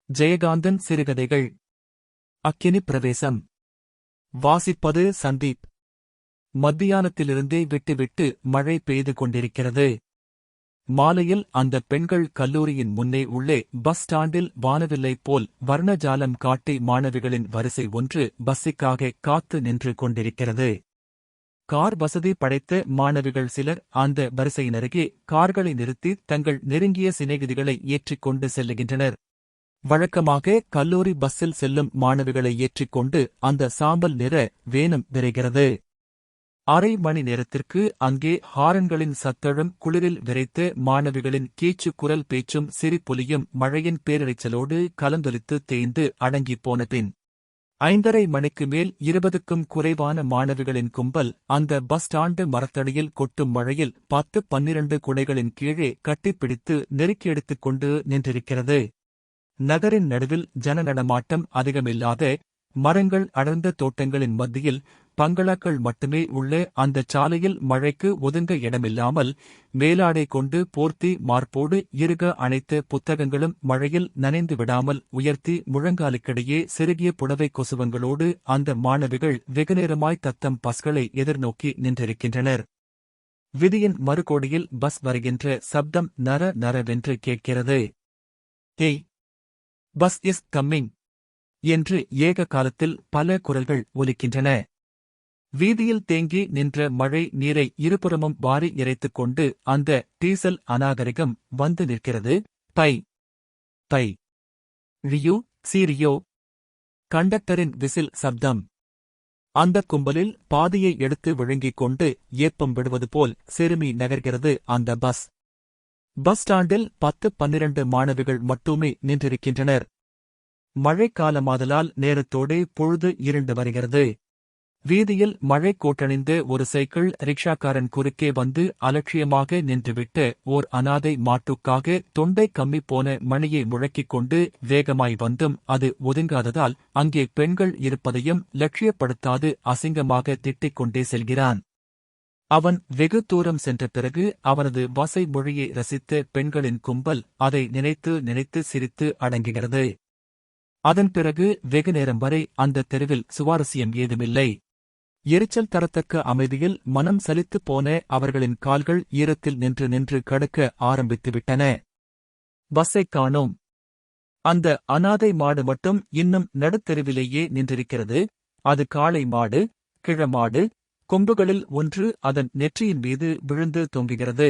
ஜெயகாந்தன் சிறுகதைகள். அக்கினி பிரவேசம். வாசிப்பது சந்தீப். மத்தியானத்திலிருந்தே விட்டு மழை பெய்து கொண்டிருக்கிறது. மாலையில் அந்த பெண்கள் கல்லூரியின் முன்னே உள்ளே பஸ் ஸ்டாண்டில் வானவில்லை போல் வர்ணஜாலம் காட்டி மாணவிகளின் வரிசை ஒன்று பஸ்ஸுக்காக காத்து நின்று கொண்டிருக்கிறது. கார் வசதி படைத்த மாணவிகள் சிலர் அந்த வரிசையினருகே கார்களை நிறுத்தி தங்கள் நெருங்கிய சிநேகிதிகளை ஏற்றிக்கொண்டு செல்லுகின்றனர். வழக்கமாக கல்லூரி பஸ்ஸில் செல்லும் மாணவிகளை ஏற்றிக்கொண்டு அந்த சாம்பல் நிற வேனம் விரைகிறது. அரை மணி நேரத்திற்கு அங்கே ஹாரன்களின் சத்தழும் குளிரில் விரைத்த மாணவிகளின் கீச்சு குரல் பேச்சும் சிரிப்பொலியும் மழையின் பேரிரைச்சலோடு கலந்தொலித்து தேய்ந்து அடங்கிப் போன பின் 5:30 மணிக்கு மேல் 20க்கும் குறைவான மாணவிகளின் கும்பல் அந்த பஸ் ஸ்டாண்டு மரத்தடியில் கொட்டும் மழையில் 10-12 குடைகளின் கீழே கட்டிப்பிடித்து நெருக்கியெடுத்துக் கொண்டு நின்றிருக்கிறது. நகரின் நடுவில் ஜன நடமாட்டம் அதிகமில்லாத மரங்கள் அடர்ந்த தோட்டங்களின் மத்தியில் பங்களாக்கள் மட்டுமே உள்ள அந்தச் சாலையில் மழைக்கு ஒதுங்க இடமில்லாமல் மேலாடை கொண்டு போர்த்தி மார்போடு இறுக அணைத்த புத்தகங்களும் மழையில் நனைந்து விடாமல் உயர்த்தி முழங்காலுக்கிடையே செருகிய புடவை கொசுவங்களோடு அந்த மாணவிகள் வெகுநேரமாய் தத்தம் பஸ்களை எதிர்நோக்கி நின்றிருக்கின்றனர். விதியின் மறுகோடியில் பஸ் வருகின்ற சப்தம் நர நரவென்று கேட்கிறது. "ஏய், பஸ் இஸ் கம்மிங்" என்று ஏக காலத்தில் பல குரல்கள் ஒலிக்கின்றன. வீதியில் தேங்கி நின்ற மழை நீரை இருபுறமும் வாரி இறைத்துக் கொண்டு அந்த டீசல் அநாகரிகம் வந்து நிற்கிறது. பை பை ரியோ சீரியோ. கண்டக்டரின் விசில் சப்தம். அந்தக் கும்பலில் பாதியை எடுத்து விழுங்கிக் கொண்டு ஏப்பம் விடுவது போல் சிறுமி நகர்கிறது அந்த பஸ். பஸ் ஸ்டாண்டில் 10-12 மாணவிகள் மட்டுமே நின்றிருக்கின்றனர். மழைக்காலமாதலால் நேரத்தோடே பொழுது இருண்டு வருகிறது. வீதியில் மழை கோட்டணிந்த ஒரு சைக்கிள் ரிக்ஷாக்காரன் குறுக்கே வந்து அலட்சியமாக நின்றுவிட்டு ஓர் அனாதை மாட்டுக்காக தொண்டை கம்மிப் போன மணியை முழக்கிக் கொண்டு வேகமாய் வந்தும் அது ஒதுங்காததால் அங்கே பெண்கள் இருப்பதையும் லட்சியப்படுத்தாது அசிங்கமாக திட்டிக் கொண்டே செல்கிறான். அவன் வெகு தூரம் சென்ற பிறகு அவனது வசை மொழியை ரசித்த பெண்களின் கும்பல் அதை நினைத்து நினைத்து சிரித்து அடங்குகிறது. அதன் பிறகு வெகுநேரம் வரை அந்த தெருவில் சுவாரஸ்யம் ஏதுமில்லை. எரிச்சல் தரத்தக்க அமைதியில் மனம் சலித்துப் போன அவர்களின் கால்கள் ஈரத்தில் நின்று நின்று கடுக்க ஆரம்பித்துவிட்டன. பஸ்ஸைக் காணோம். அந்த அனாதை மாடு மட்டும் இன்னும் நடுத்தெருவிலேயே நின்றிருக்கிறது. அது காளை மாடு, கிழமாடு. கொம்புகளில் ஒன்று அதன் நெற்றியின் மீது விழுந்து தொங்குகிறது.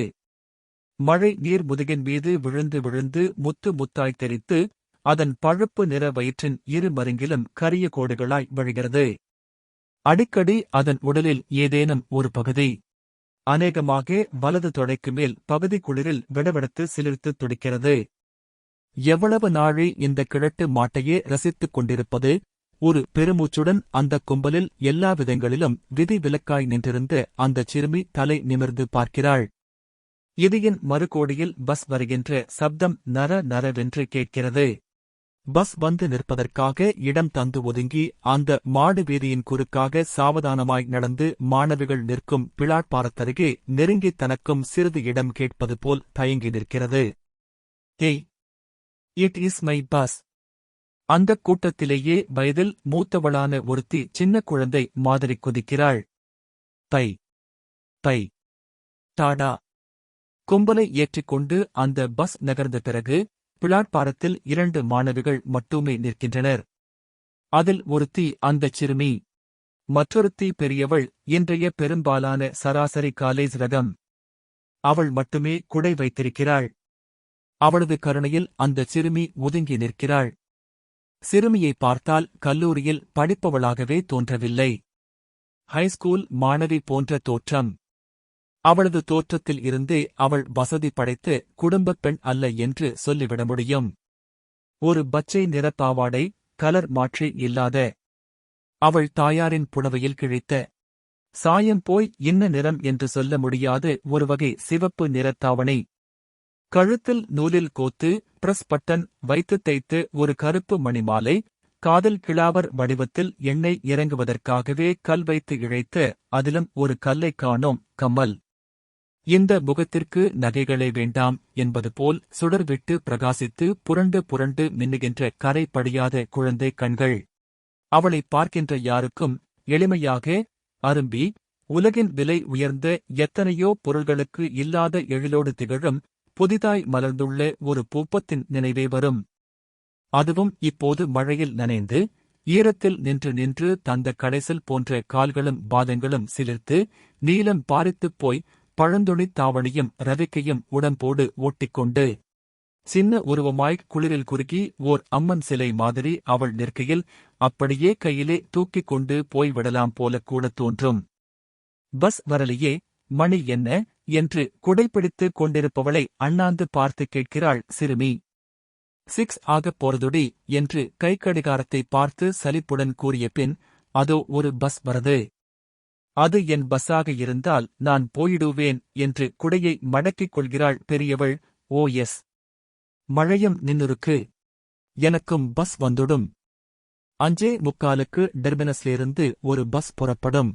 மழை நீர் முதுகின் மீது விழுந்து விழுந்து முத்து முத்தாய் தெரித்து அதன் பழுப்பு நிற வயிற்றின் இரு மருங்கிலும் கரிய கோடுகளாய் வழிகிறது. அடிக்கடி அதன் உடலில் ஏதேனும் ஒரு பகுதி, அநேகமாக வலது தொடைக்கு மேல் பகுதி குளிரில் விடவெடுத்து சிலிர்த்து துடிக்கிறது. எவ்வளவு நாழி இந்த கிழட்டு மாட்டையே ரசித்துக் கொண்டிருப்பது? ஒரு பெருமூச்சுடன் அந்தக் கும்பலில் எல்லா விதங்களிலும் விதி விலக்காய் நின்றிருந்த அந்தச் சிறுமி தலை நிமிர்ந்து பார்க்கிறாள். இதியின் மறுகோடியில் பஸ் வருகின்ற சப்தம் நர நரவென்று கேட்கிறது. பஸ் வந்து நிற்பதற்காக இடம் தந்து ஒதுங்கி அந்த மாடு வீதியின் குறுக்காக சாவதானமாய் நடந்து மாணவிகள் நிற்கும் பிளாட்பாரத்தருகே நெருங்கி தனக்கும் சிறிது இடம் கேட்பது போல் தயங்கி நிற்கிறது. "ஏய், இட் இஸ் மை பஸ்." அந்தக் கூட்டத்திலேயே வயதில் மூத்தவளான ஒருத்தி சின்ன குழந்தை மாதிரி குதிக்கிறாள். By by Tata. கும்பலை ஏற்றிக்கொண்டு அந்த பஸ் நகர்ந்த பிறகு பிளாட்பாரத்தில் 2 மாணவிகள் மட்டுமே நிற்கின்றனர். அதில் ஒருத்தி அந்தச் சிறுமி. மற்றொருத்தி பெரியவள், இன்றைய பெரும்பாலான சராசரி காலேஜ் ரகம். அவள் மட்டுமே குடை வைத்திருக்கிறாள். அவளது கருணையில் அந்தச் சிறுமி ஒதுங்கி நிற்கிறாள். சிறுமியை பார்த்தால் கல்லூரியில் படிப்பவளாகவே தோன்றவில்லை. ஹைஸ்கூல் மாணவி போன்ற தோற்றம். அவளது தோற்றத்தில் இருந்தே அவள் வசதி படைத்த குடும்பப் பெண் அல்ல என்று சொல்லிவிட முடியும். ஒரு பச்சை நிற பாவாடை, கலர் மாற்றி இல்லாத. அவள் தாயாரின் புடவையில் கிழித்த சாயம் போய் இன்ன நிறம் என்று சொல்ல முடியாத ஒரு வகை சிவப்பு நிறத் தாவணி. கழுத்தில் நூலில் கோத்து பிரஸ் பட்டன் வைத்து தைத்து ஒரு கருப்பு மணிமாலை. காதல் கிளாவர் வடிவத்தில் எண்ணெய் இறங்குவதற்காகவே கல் வைத்து இழைத்த அதிலும் ஒரு கல்லைக் காணோம் கம்மல். இந்த முகத்திற்கு நகைகளே வேண்டாம் என்பது போல் சுடர்விட்டு பிரகாசித்து புரண்டு புரண்டு மின்னுகின்ற கரை படியாத குழந்தை கண்கள். அவளை பார்க்கின்ற யாருக்கும் எளிமையாக அரும்பி உலகின் விலை உயர்ந்த எத்தனையோ பொருள்களுக்கு இல்லாத எழிலோடு திகழும் புதிதாய் மலர்ந்துள்ள ஒரு பூப்பத்தின் நினைவே வரும். அதுவும் இப்போது மழையில் நனைந்து ஈரத்தில் நின்று நின்று தந்த கடைசல் போன்ற கால்களும் பாதங்களும் சிலிர்த்து நீலம் பாரித்துப் போய் பழந்துணித் தாவணியும் ரவிக்கையும் உடம்போடு ஓட்டிக்கொண்டு சின்ன உருவமாய் குளிரில் குறுகி ஓர் அம்மன் சிலை மாதிரி அவள் நிற்கையில் அப்படியே கையிலே தூக்கிக் கொண்டு போய்விடலாம் போல கூட தோன்றும். பஸ் வரலையே, மணி என்ன என்று குடைப்பிடித்துக் கொண்டிருப்பவளை அண்ணாந்து பார்த்து கேட்கிறாள் சிறுமி. 6 ஆகப் போறதுடி என்று கைக்கடிகாரத்தை பார்த்து சலிப்புடன் கூறிய பின், அதோ ஒரு பஸ் வரது. அது என் பஸ்ஸாக இருந்தால் நான் போயிடுவேன் என்று குடையை மடக்கிக் கொள்கிறாள் பெரியவள். ஓ எஸ், மழையும் நின்னுருக்கு. எனக்கும் பஸ் வந்துடும். 5:45க்கு டெர்மினஸ்லேருந்து ஒரு பஸ் புறப்படும்.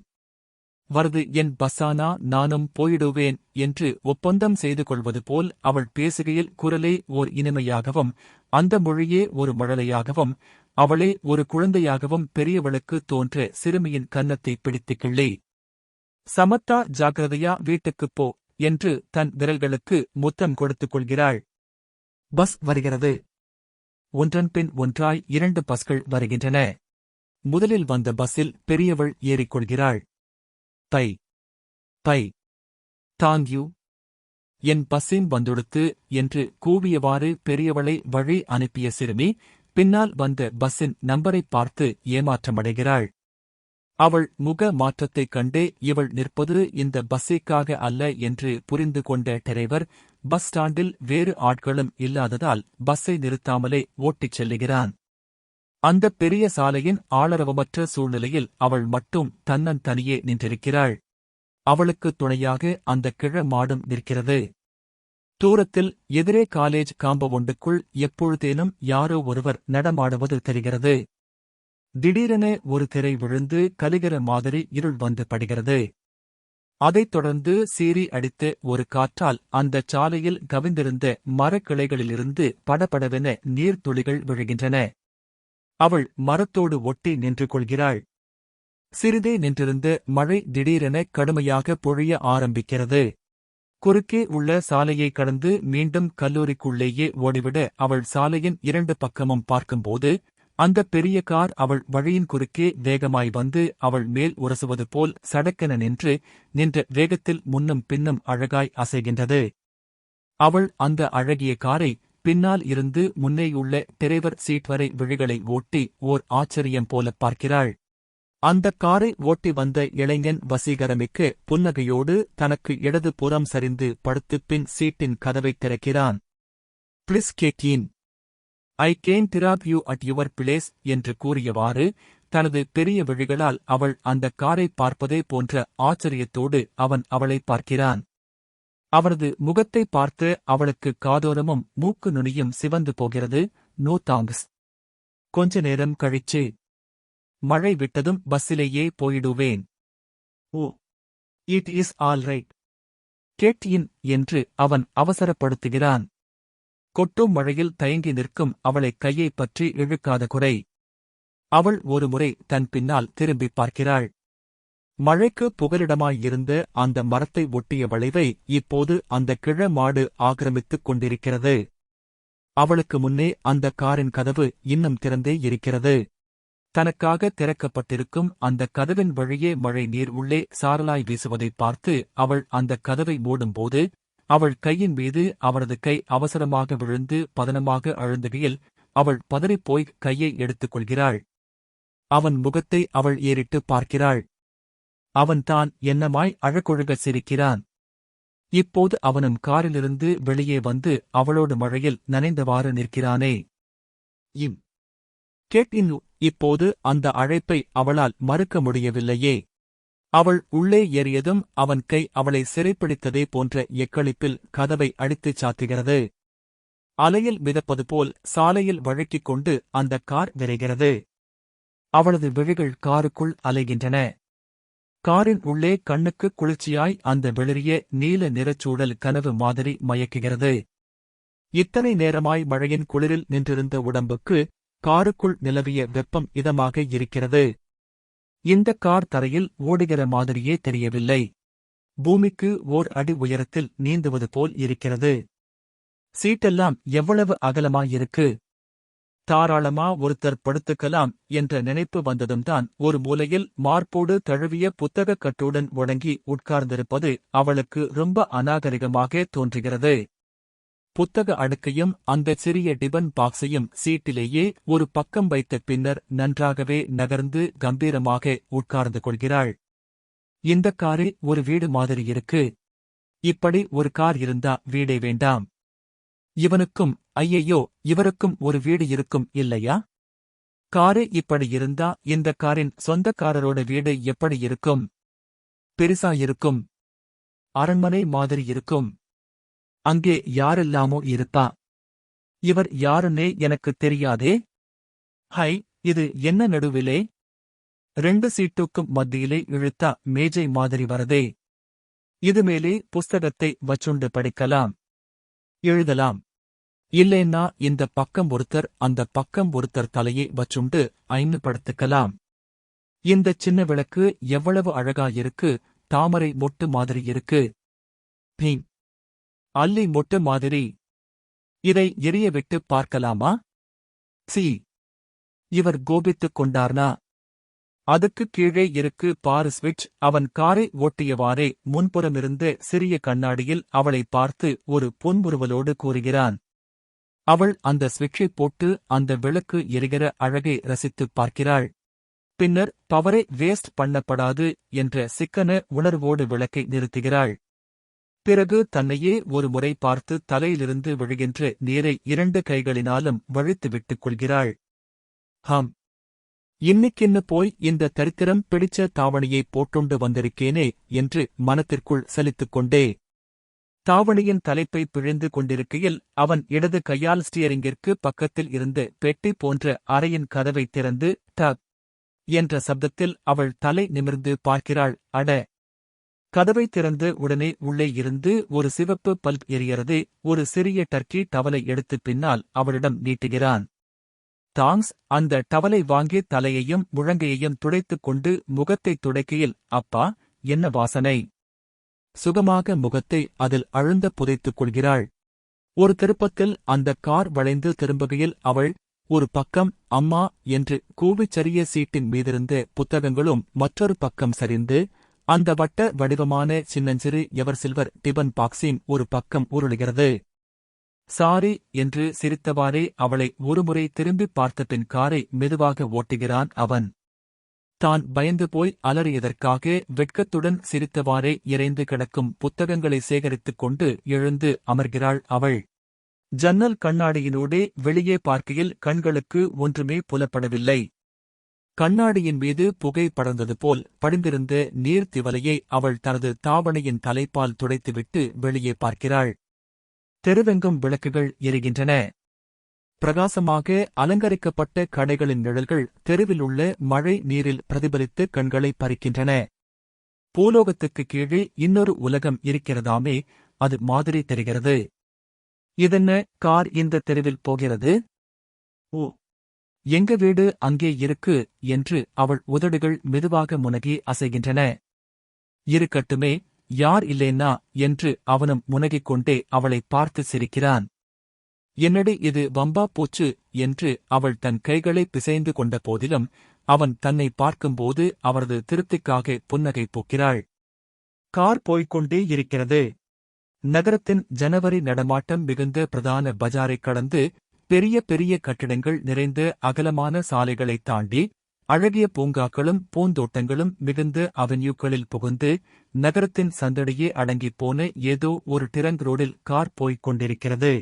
வருது என் பஸ்ஸானா நானும் போயிடுவேன் என்று ஒப்பந்தம் செய்து கொள்வது போல் அவள் பேசுகையில் குரலே ஓர் இனிமையாகவும் அந்த மொழியே ஒரு மழலையாகவும் அவளே ஒரு குழந்தையாகவும் பெரியவளுக்கு தோன்ற சிறுமியின் கன்னத்தை பிடித்துக் கிள்ளி, சமத்தா ஜாக்கிரதையா வீட்டுக்குப் போ என்று தன் விரல்களுக்கு முத்தம் கொடுத்துக் கொள்கிறாள். பஸ் வருகிறது. ஒன்றன்பின் ஒன்றாய் 2 பஸ்கள் வருகின்றன. முதலில் வந்த பஸ்ஸில் பெரியவள் ஏறிக்கொள்கிறாள். தை தை தாங்க்யூ, என் பஸ்ஸின் வந்துடுத்து என்று கூவியவாறு பெரியவளை வழி அனுப்பிய சிறுமி பின்னால் வந்த பஸ்ஸின் நம்பரைப் பார்த்து ஏமாற்றமடைகிறாள். அவள் முக மாற்றத்தைக் கண்டே இவள் நிற்பது இந்த பஸ்ஸிற்காக அல்ல என்று புரிந்து கொண்ட டிரைவர் பஸ் ஸ்டாண்டில் வேறு ஆட்களும் இல்லாததால் பஸ்ஸை நிறுத்தாமலே ஓட்டிச் செல்லுகிறான். அந்தப் பெரிய சாலையின் ஆளரவமற்ற சூழ்நிலையில் அவள் மட்டும் தன்னந்தனியே நின்றிருக்கிறாள். அவளுக்குத் துணையாக அந்த கிழ மாடும் நிற்கிறது. தூரத்தில் எதிரே காலேஜ் காம்பவுண்டுக்குள் எப்பொழுதேனும் யாரோ ஒருவர் நடமாடுவது தெரிகிறது. திடீரென ஒரு திரை விழுந்து கலிகர மாதிரி இருள் வந்து படுகிறது. அதைத் தொடர்ந்து சீறி அடித்த ஒரு காற்றால் அந்தச் சாலையில் கவிந்திருந்த மரக்கிளைகளிலிருந்து படபடவென நீர்த்துளிகள் விழுகின்றன. அவள் மரத்தோடு ஒட்டி நின்று கொள்கிறாள். சிறிதே நின்றிருந்த மழை திடீரென கடுமையாக பொழிய ஆரம்பிக்கிறது. குறுக்கே உள்ள சாலையை கடந்து மீண்டும் கல்லூரிக்குள்ளேயே ஓடிவிட அவள் சாலையின் 2 பக்கமும் பார்க்கும்போது அந்தப் பெரிய கார் அவள் வழியின் குறுக்கே வேகமாய் வந்து அவள் மேல் உரசுவது போல் சடக்கென நின்ற வேகத்தில் முன்னும் பின்னும் அழகாய் அசைகின்றது. அவள் அந்த அழகிய காரை பின்னால் இருந்து முன்னேயுள்ள டிரைவர் சீட் வரை விழிகளை ஓட்டி ஓர் ஆச்சரியம் போலப் பார்க்கிறாள். அந்தக் காரை ஓட்டி வந்த இளைஞன் வசீகரமிக்க புன்னகையோடு தனக்கு இடது புறம் சரிந்து படுத்துப் பின் சீட்டின் கதவைத் திறக்கிறான். Please get in, I can drop you at your place என்று கூறியவாறு தனது பெரிய விழிகளால் அவள் அந்தக் காரை பார்ப்பதே போன்ற ஆச்சரியத்தோடு அவன் அவளைப் பார்க்கிறான். அவனது முகத்தை பார்த்து அவளுக்கு காதோரமும் மூக்கு நுனியும் சிவந்து போகிறது. நோ தாங்க்ஸ், கொஞ்ச நேரம் கழிச்சு, மழை விட்டதும் பஸ்ஸிலேயே போயிடுவேன். Oh, it is all right, get in என்று அவன் அவசரப்படுத்துகிறான். கொட்டும் மழையில் தயங்கி நிற்கும் அவளை கையைப் பற்றி இழுக்காத குறை. அவள் ஒருமுறை தன் பின்னால் திரும்பிப் பார்க்கிறாள். மழைக்கு புகலிடமாயிருந்த அந்த மரத்தை ஒட்டிய வளைவை இப்போது அந்த கிழ மாடு ஆக்கிரமித்துக் கொண்டிருக்கிறது. அவளுக்கு முன்னே அந்த காரின் கதவு இன்னும் திறந்தே இருக்கிறது. தனக்காக திறக்கப்பட்டிருக்கும் அந்த கதவின் வழியே மழை நீர் உள்ளே சாரலாய் வீசுவதைப் பார்த்து அவள் அந்த கதவை மூடும்போது அவள் கையின் மீது அவனது கை அவசரமாக விழுந்து பதனமாக அழுந்துகையில் அவள் பதறிப்போய் கையை எடுத்துக் கொள்கிறாள். அவன் முகத்தை அவள் ஏறிட்டு பார்க்கிறாள். அவன்தான் என்னமாய் அழகொழுக சிரிக்கிறான். இப்போது அவனும் காரிலிருந்து வெளியே வந்து அவளோடு மழையில் நனைந்தவாறு நிற்கிறானே. இம் கெட் இன். இப்போது அந்த அழைப்பை அவளால் மறுக்க முடியவில்லையே. அவள் உள்ளே ஏறியதும் அவன் கை அவளை சிறைப்பிடித்ததே போன்ற எக்களிப்பில் கதவை அடித்துச் சாத்துகிறது. அலையில் மிதப்பது போல் சாலையில் வழுக்கிக் கொண்டு அந்த கார் விரைகிறது. அவளது விழிகள் காருக்குள் அலைகின்றன. காரின் உள்ளே கண்ணுக்கு குளிர்ச்சியாய் அந்த வெளிரிய நீல நிறச்சூழல் கனவு மாதிரி மயக்குகிறது. இத்தனை நேரமாய் மழையின் குளிரில் நின்றிருந்த உடம்புக்கு காருக்குள் நிலவிய வெப்பம் இதமாக இருக்கிறது. இந்த கார் தரையில் ஓடுகிற மாதிரியே தெரியவில்லை. பூமிக்கு ஓர் அடி உயரத்தில் நீந்துவது போல் இருக்கிறது. சீட்டெல்லாம் எவ்வளவு அகலமாயிருக்கு. தாராளமா ஒருத்தர் படுத்துக்கலாம் என்ற நினைப்பு வந்ததும்தான் ஒரு மூலையில் மார்போடு தழுவிய புத்தகக் கட்டுடன் முடங்கி உட்கார்ந்திருப்பது அவளுக்கு ரொம்ப அநாகரிகமாக தோன்றுகிறது. புத்தக அடுக்கையும் அந்த சிறிய டிபன் பாக்ஸையும் சீட்டிலேயே ஒரு பக்கம் வைத்த பின்னர் நன்றாகவே நகர்ந்து கம்பீரமாக உட்கார்ந்து கொள்கிறாள். இந்த காரே ஒரு வீடு மாதிரி இருக்கு. இப்படி ஒரு கார் இருந்தா வீடே வேண்டாம். இவனுக்கும் ஐயையோ இவருக்கும் ஒரு வீடு இருக்கும் இல்லையா? காரு இப்படி இருந்தா இந்த காரின் சொந்தக்காரரோட வீடு எப்படி இருக்கும்? பெருசா இருக்கும். அரண்மனை மாதிரி இருக்கும். அங்கே யாரெல்லாமோ இருப்பா. இவர் யாருன்னே எனக்கு தெரியாதே. ஹை, இது என்ன நடுவிலே? 2 சீட்டுக்கும் மத்தியிலே இழுத்தா மேஜை மாதிரி வரதே. இது மேலே புஸ்தகத்தை வச்சுண்டு படிக்கலாம், எழுதலாம். இல்லேன்னா இந்த பக்கம் ஒருத்தர் அந்த பக்கம் ஒருத்தர் தலையை வச்சுண்டு ஐந்து படுத்துக்கலாம். இந்தச் சின்ன விளக்கு எவ்வளவு அழகா இருக்கு. தாமரை மொட்டு மாதிரி இருக்கு. பிங் அல்லி மொட்டு மாதிரி. இதை எரிய விட்டு பார்க்கலாமா? சி, இவர் கோபித்துக் கொண்டார்னா? அதுக்கு கீழே இருக்கு பாரு ஸ்விட்ச். அவன் காரை ஓட்டியவாறே முன்புறமிருந்த சிறிய கண்ணாடியில் அவளை பார்த்து ஒரு புன்முறுவலோடு கூறுகிறான். அவள் அந்த ஸ்விட்சை போட்டு அந்த விளக்கு எரிகிற அழகை ரசித்துப் பார்க்கிறாள். பின்னர் பவரை வேஸ்ட் பண்ணப்படாது என்ற சிக்கன உணர்வோடு விளக்கை நிறுத்துகிறாள். பிறகு தன்னையே ஒரு முறை பார்த்து தலையிலிருந்து விழுகின்ற நீரை 2 கைகளினாலும் வழித்து விட்டுக் கொள்கிறாள். ஹம், இன்னிக்கின்னு போய் இந்த தரித்திரம் பிடிச்ச தாவணியை போட்டுண்டு வந்திருக்கேனே என்று மனத்திற்குள் சலித்துக் கொண்டே தாவணியின் தலைப்பை பிழிந்து கொண்டிருக்கையில் அவன் இடது கையால் ஸ்டியரிங்கிற்கு பக்கத்தில் இருந்து பெட்டி போன்ற அறையின் கதவை திறந்து டப் என்ற சப்தத்தில் அவள் தலை நிமிர்ந்து பார்க்கிறாள். அட! கதவை திறந்து உடனே உள்ளே இருந்து ஒரு சிவப்பு பல்ப் எரியறதே. ஒரு சிறிய டர்க்கி டவலை எடுத்து பின்னால் அவளிடம் நீட்டுகிறான். தாங்க்ஸ். அந்த டவலை வாங்கி தலையையும் முழங்கையையும் துடைத்துக் கொண்டு முகத்தை துடைக்கையில், அப்பா, என்ன வாசனை! சுகமாக முகத்தை அதில் அழுந்த புதைத்துக் கொள்கிறாள். ஒரு திருப்பத்தில் அந்த கார் வளைந்து திரும்புகையில் அவள் ஒரு பக்கம் அம்மா என்று கூவிச் சரிய சீட்டின் மீதிருந்த புத்தகங்களும் மற்றொரு பக்கம் சரிந்து அந்த வட்ட வடிவமான சின்னஞ்சிறு எவர் சில்வர் டிபன் பாக்ஸின் ஒரு பக்கம் உருளுகிறது. சாரி என்று சிரித்தவாறே அவளை ஒருமுறை திரும்பிப் பார்த்தபின் காரை மெதுவாக ஓட்டுகிறான் அவன். தான் பயந்து போய் அலறியதற்காக வெட்கத்துடன் சிரித்தவாறே இறைந்து கிடக்கும் புத்தகங்களை சேகரித்துக் கொண்டு எழுந்து அமர்கிறாள் அவள். ஜன்னல் கண்ணாடியினூடே வெளியே பார்க்கையில் கண்களுக்கு ஒன்றுமே புலப்படவில்லை. கண்ணாடியின் மீது புகை படர்ந்தது போல் படிந்திருந்த நீர்த்திவலையை அவள் தனது தாவணியின் தலைப்பால் துடைத்துவிட்டு வெளியே பார்க்கிறாள். தெருவெங்கும் விளக்குகள் எரிகின்றன. பிரகாசமாக அலங்கரிக்கப்பட்ட கடைகளின் நிழல்கள் தெருவில் உள்ள மழை நீரில் பிரதிபலித்து கண்களை பறிக்கின்றன. பூலோகத்துக்கு கீழே இன்னொரு உலகம் இருக்கிறதாமே, அது மாதிரி தெரிகிறது. இதென்ன கார் இந்த தெருவில் போகிறது? ஓ, எங்க வீடு அங்கே இருக்கு என்று அவள் உதடுகள் மெதுவாக முனகி அசைகின்றன. இருக்கட்டுமே, யார் இல்லேன்னா என்று அவனும் முனகிக் கொண்டே அவளை பார்த்து சிரிக்கிறான். என்னடி இது வம்பா போச்சு என்று அவள் தன் கைகளை பிசைந்து கொண்ட போதிலும் அவன் தன்னை பார்க்கும்போது அவரது திருப்திக்காக புன்னகை பூக்கிறாள். கார் போய்க்கொண்டே இருக்கிறது. நகரத்தின் ஜனவரி நடமாட்டம் மிகுந்த பிரதான பஜாரைக் கடந்து பெரிய பெரிய கட்டிடங்கள் நிறைந்த அகலமான சாலைகளைத் தாண்டி அழகிய பூங்காக்களும் பூந்தோட்டங்களும் மிகுந்த அவென்யூக்களில் புகுந்து நகரத்தின் சந்தடியே அடங்கிப் போன ஏதோ ஒரு டிரங்க் ரோடில் கார் போய்க் கொண்டிருக்கிறது.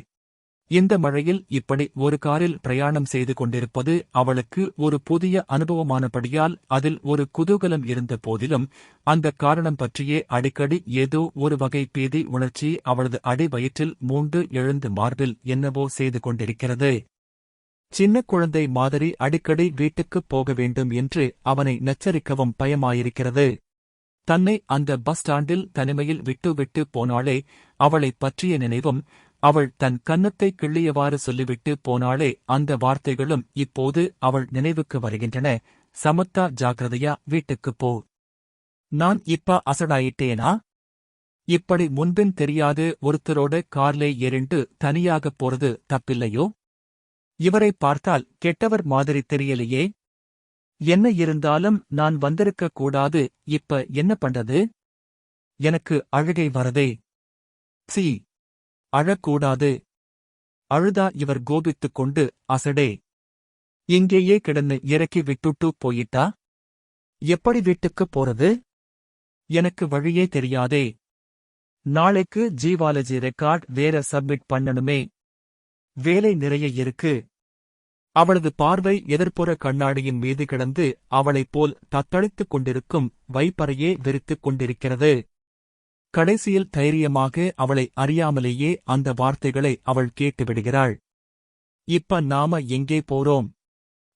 இந்த மழையில் இப்படி ஒரு காரில் பிரயாணம் செய்து கொண்டிருப்பது அவளுக்கு ஒரு புதிய அனுபவமானபடியால் அதில் ஒரு குதூகலம் இருந்த போதிலும் அந்த காரணம் பற்றியே அடிக்கடி ஏதோ ஒரு வகை பீதி உணர்ச்சி அவளது அடி வயிற்றில் மூண்டு எழுந்து மார்பில் என்னவோ செய்து கொண்டிருக்கிறது. சின்ன குழந்தை மாதிரி அடிக்கடி வீட்டுக்குப் போக வேண்டும் என்று அவனை நச்சரிக்கவும் பயமாயிருக்கிறது. தன்னை அந்த பஸ் ஸ்டாண்டில் தனிமையில் விட்டு போனாளே, அவளைப் பற்றிய நினைவும், அவள் தன் கன்னத்தை கிள்ளியவாறு சொல்லிவிட்டு போனாளே, அந்த வார்த்தைகளும் இப்போது அவள் நினைவுக்கு வருகின்றன. சமத்தா, ஜாக்கிரதையா, வீட்டுக்குப் போ. நான் இப்ப அசடாயிட்டேனா? இப்படி முன்பின் தெரியாது ஒருத்தரோட கார்லே ஏறிண்டு தனியாகப் போறது தப்பில்லையோ? இவரைப் பார்த்தால் கெட்டவர் மாதிரி தெரியலையே. என்ன இருந்தாலும் நான் வந்திருக்கக் கூடாது. இப்ப என்ன பண்றது? எனக்கு அழுகை வரதே. சீ, அழக்கூடாது. அழுதா இவர் கோபித்துக் கொண்டு, அசடே, இங்கேயே கிடந்து இறக்கி விட்டுட்டு போயிட்டா? எப்படி வீட்டுக்குப் போறது? எனக்கு வழியே தெரியாதே. நாளைக்கு ஜீவாலஜி ரெக்கார்ட் வேற சப்மிட் பண்ணணுமே. வேலை நிறைய இருக்கு. அவளது பார்வை எதிர்ப்புற கண்ணாடியின் மீது கிடந்து அவளைப் போல் தத்தளித்துக் கொண்டிருக்கும் வைப்பறையே வெறித்துக் கொண்டிருக்கிறது. கடைசியில் தைரியமாக அவளை அறியாமலேயே அந்த வார்த்தைகளை அவள் கேட்டுவிடுகிறாள். இப்ப நாம எங்கே போறோம்?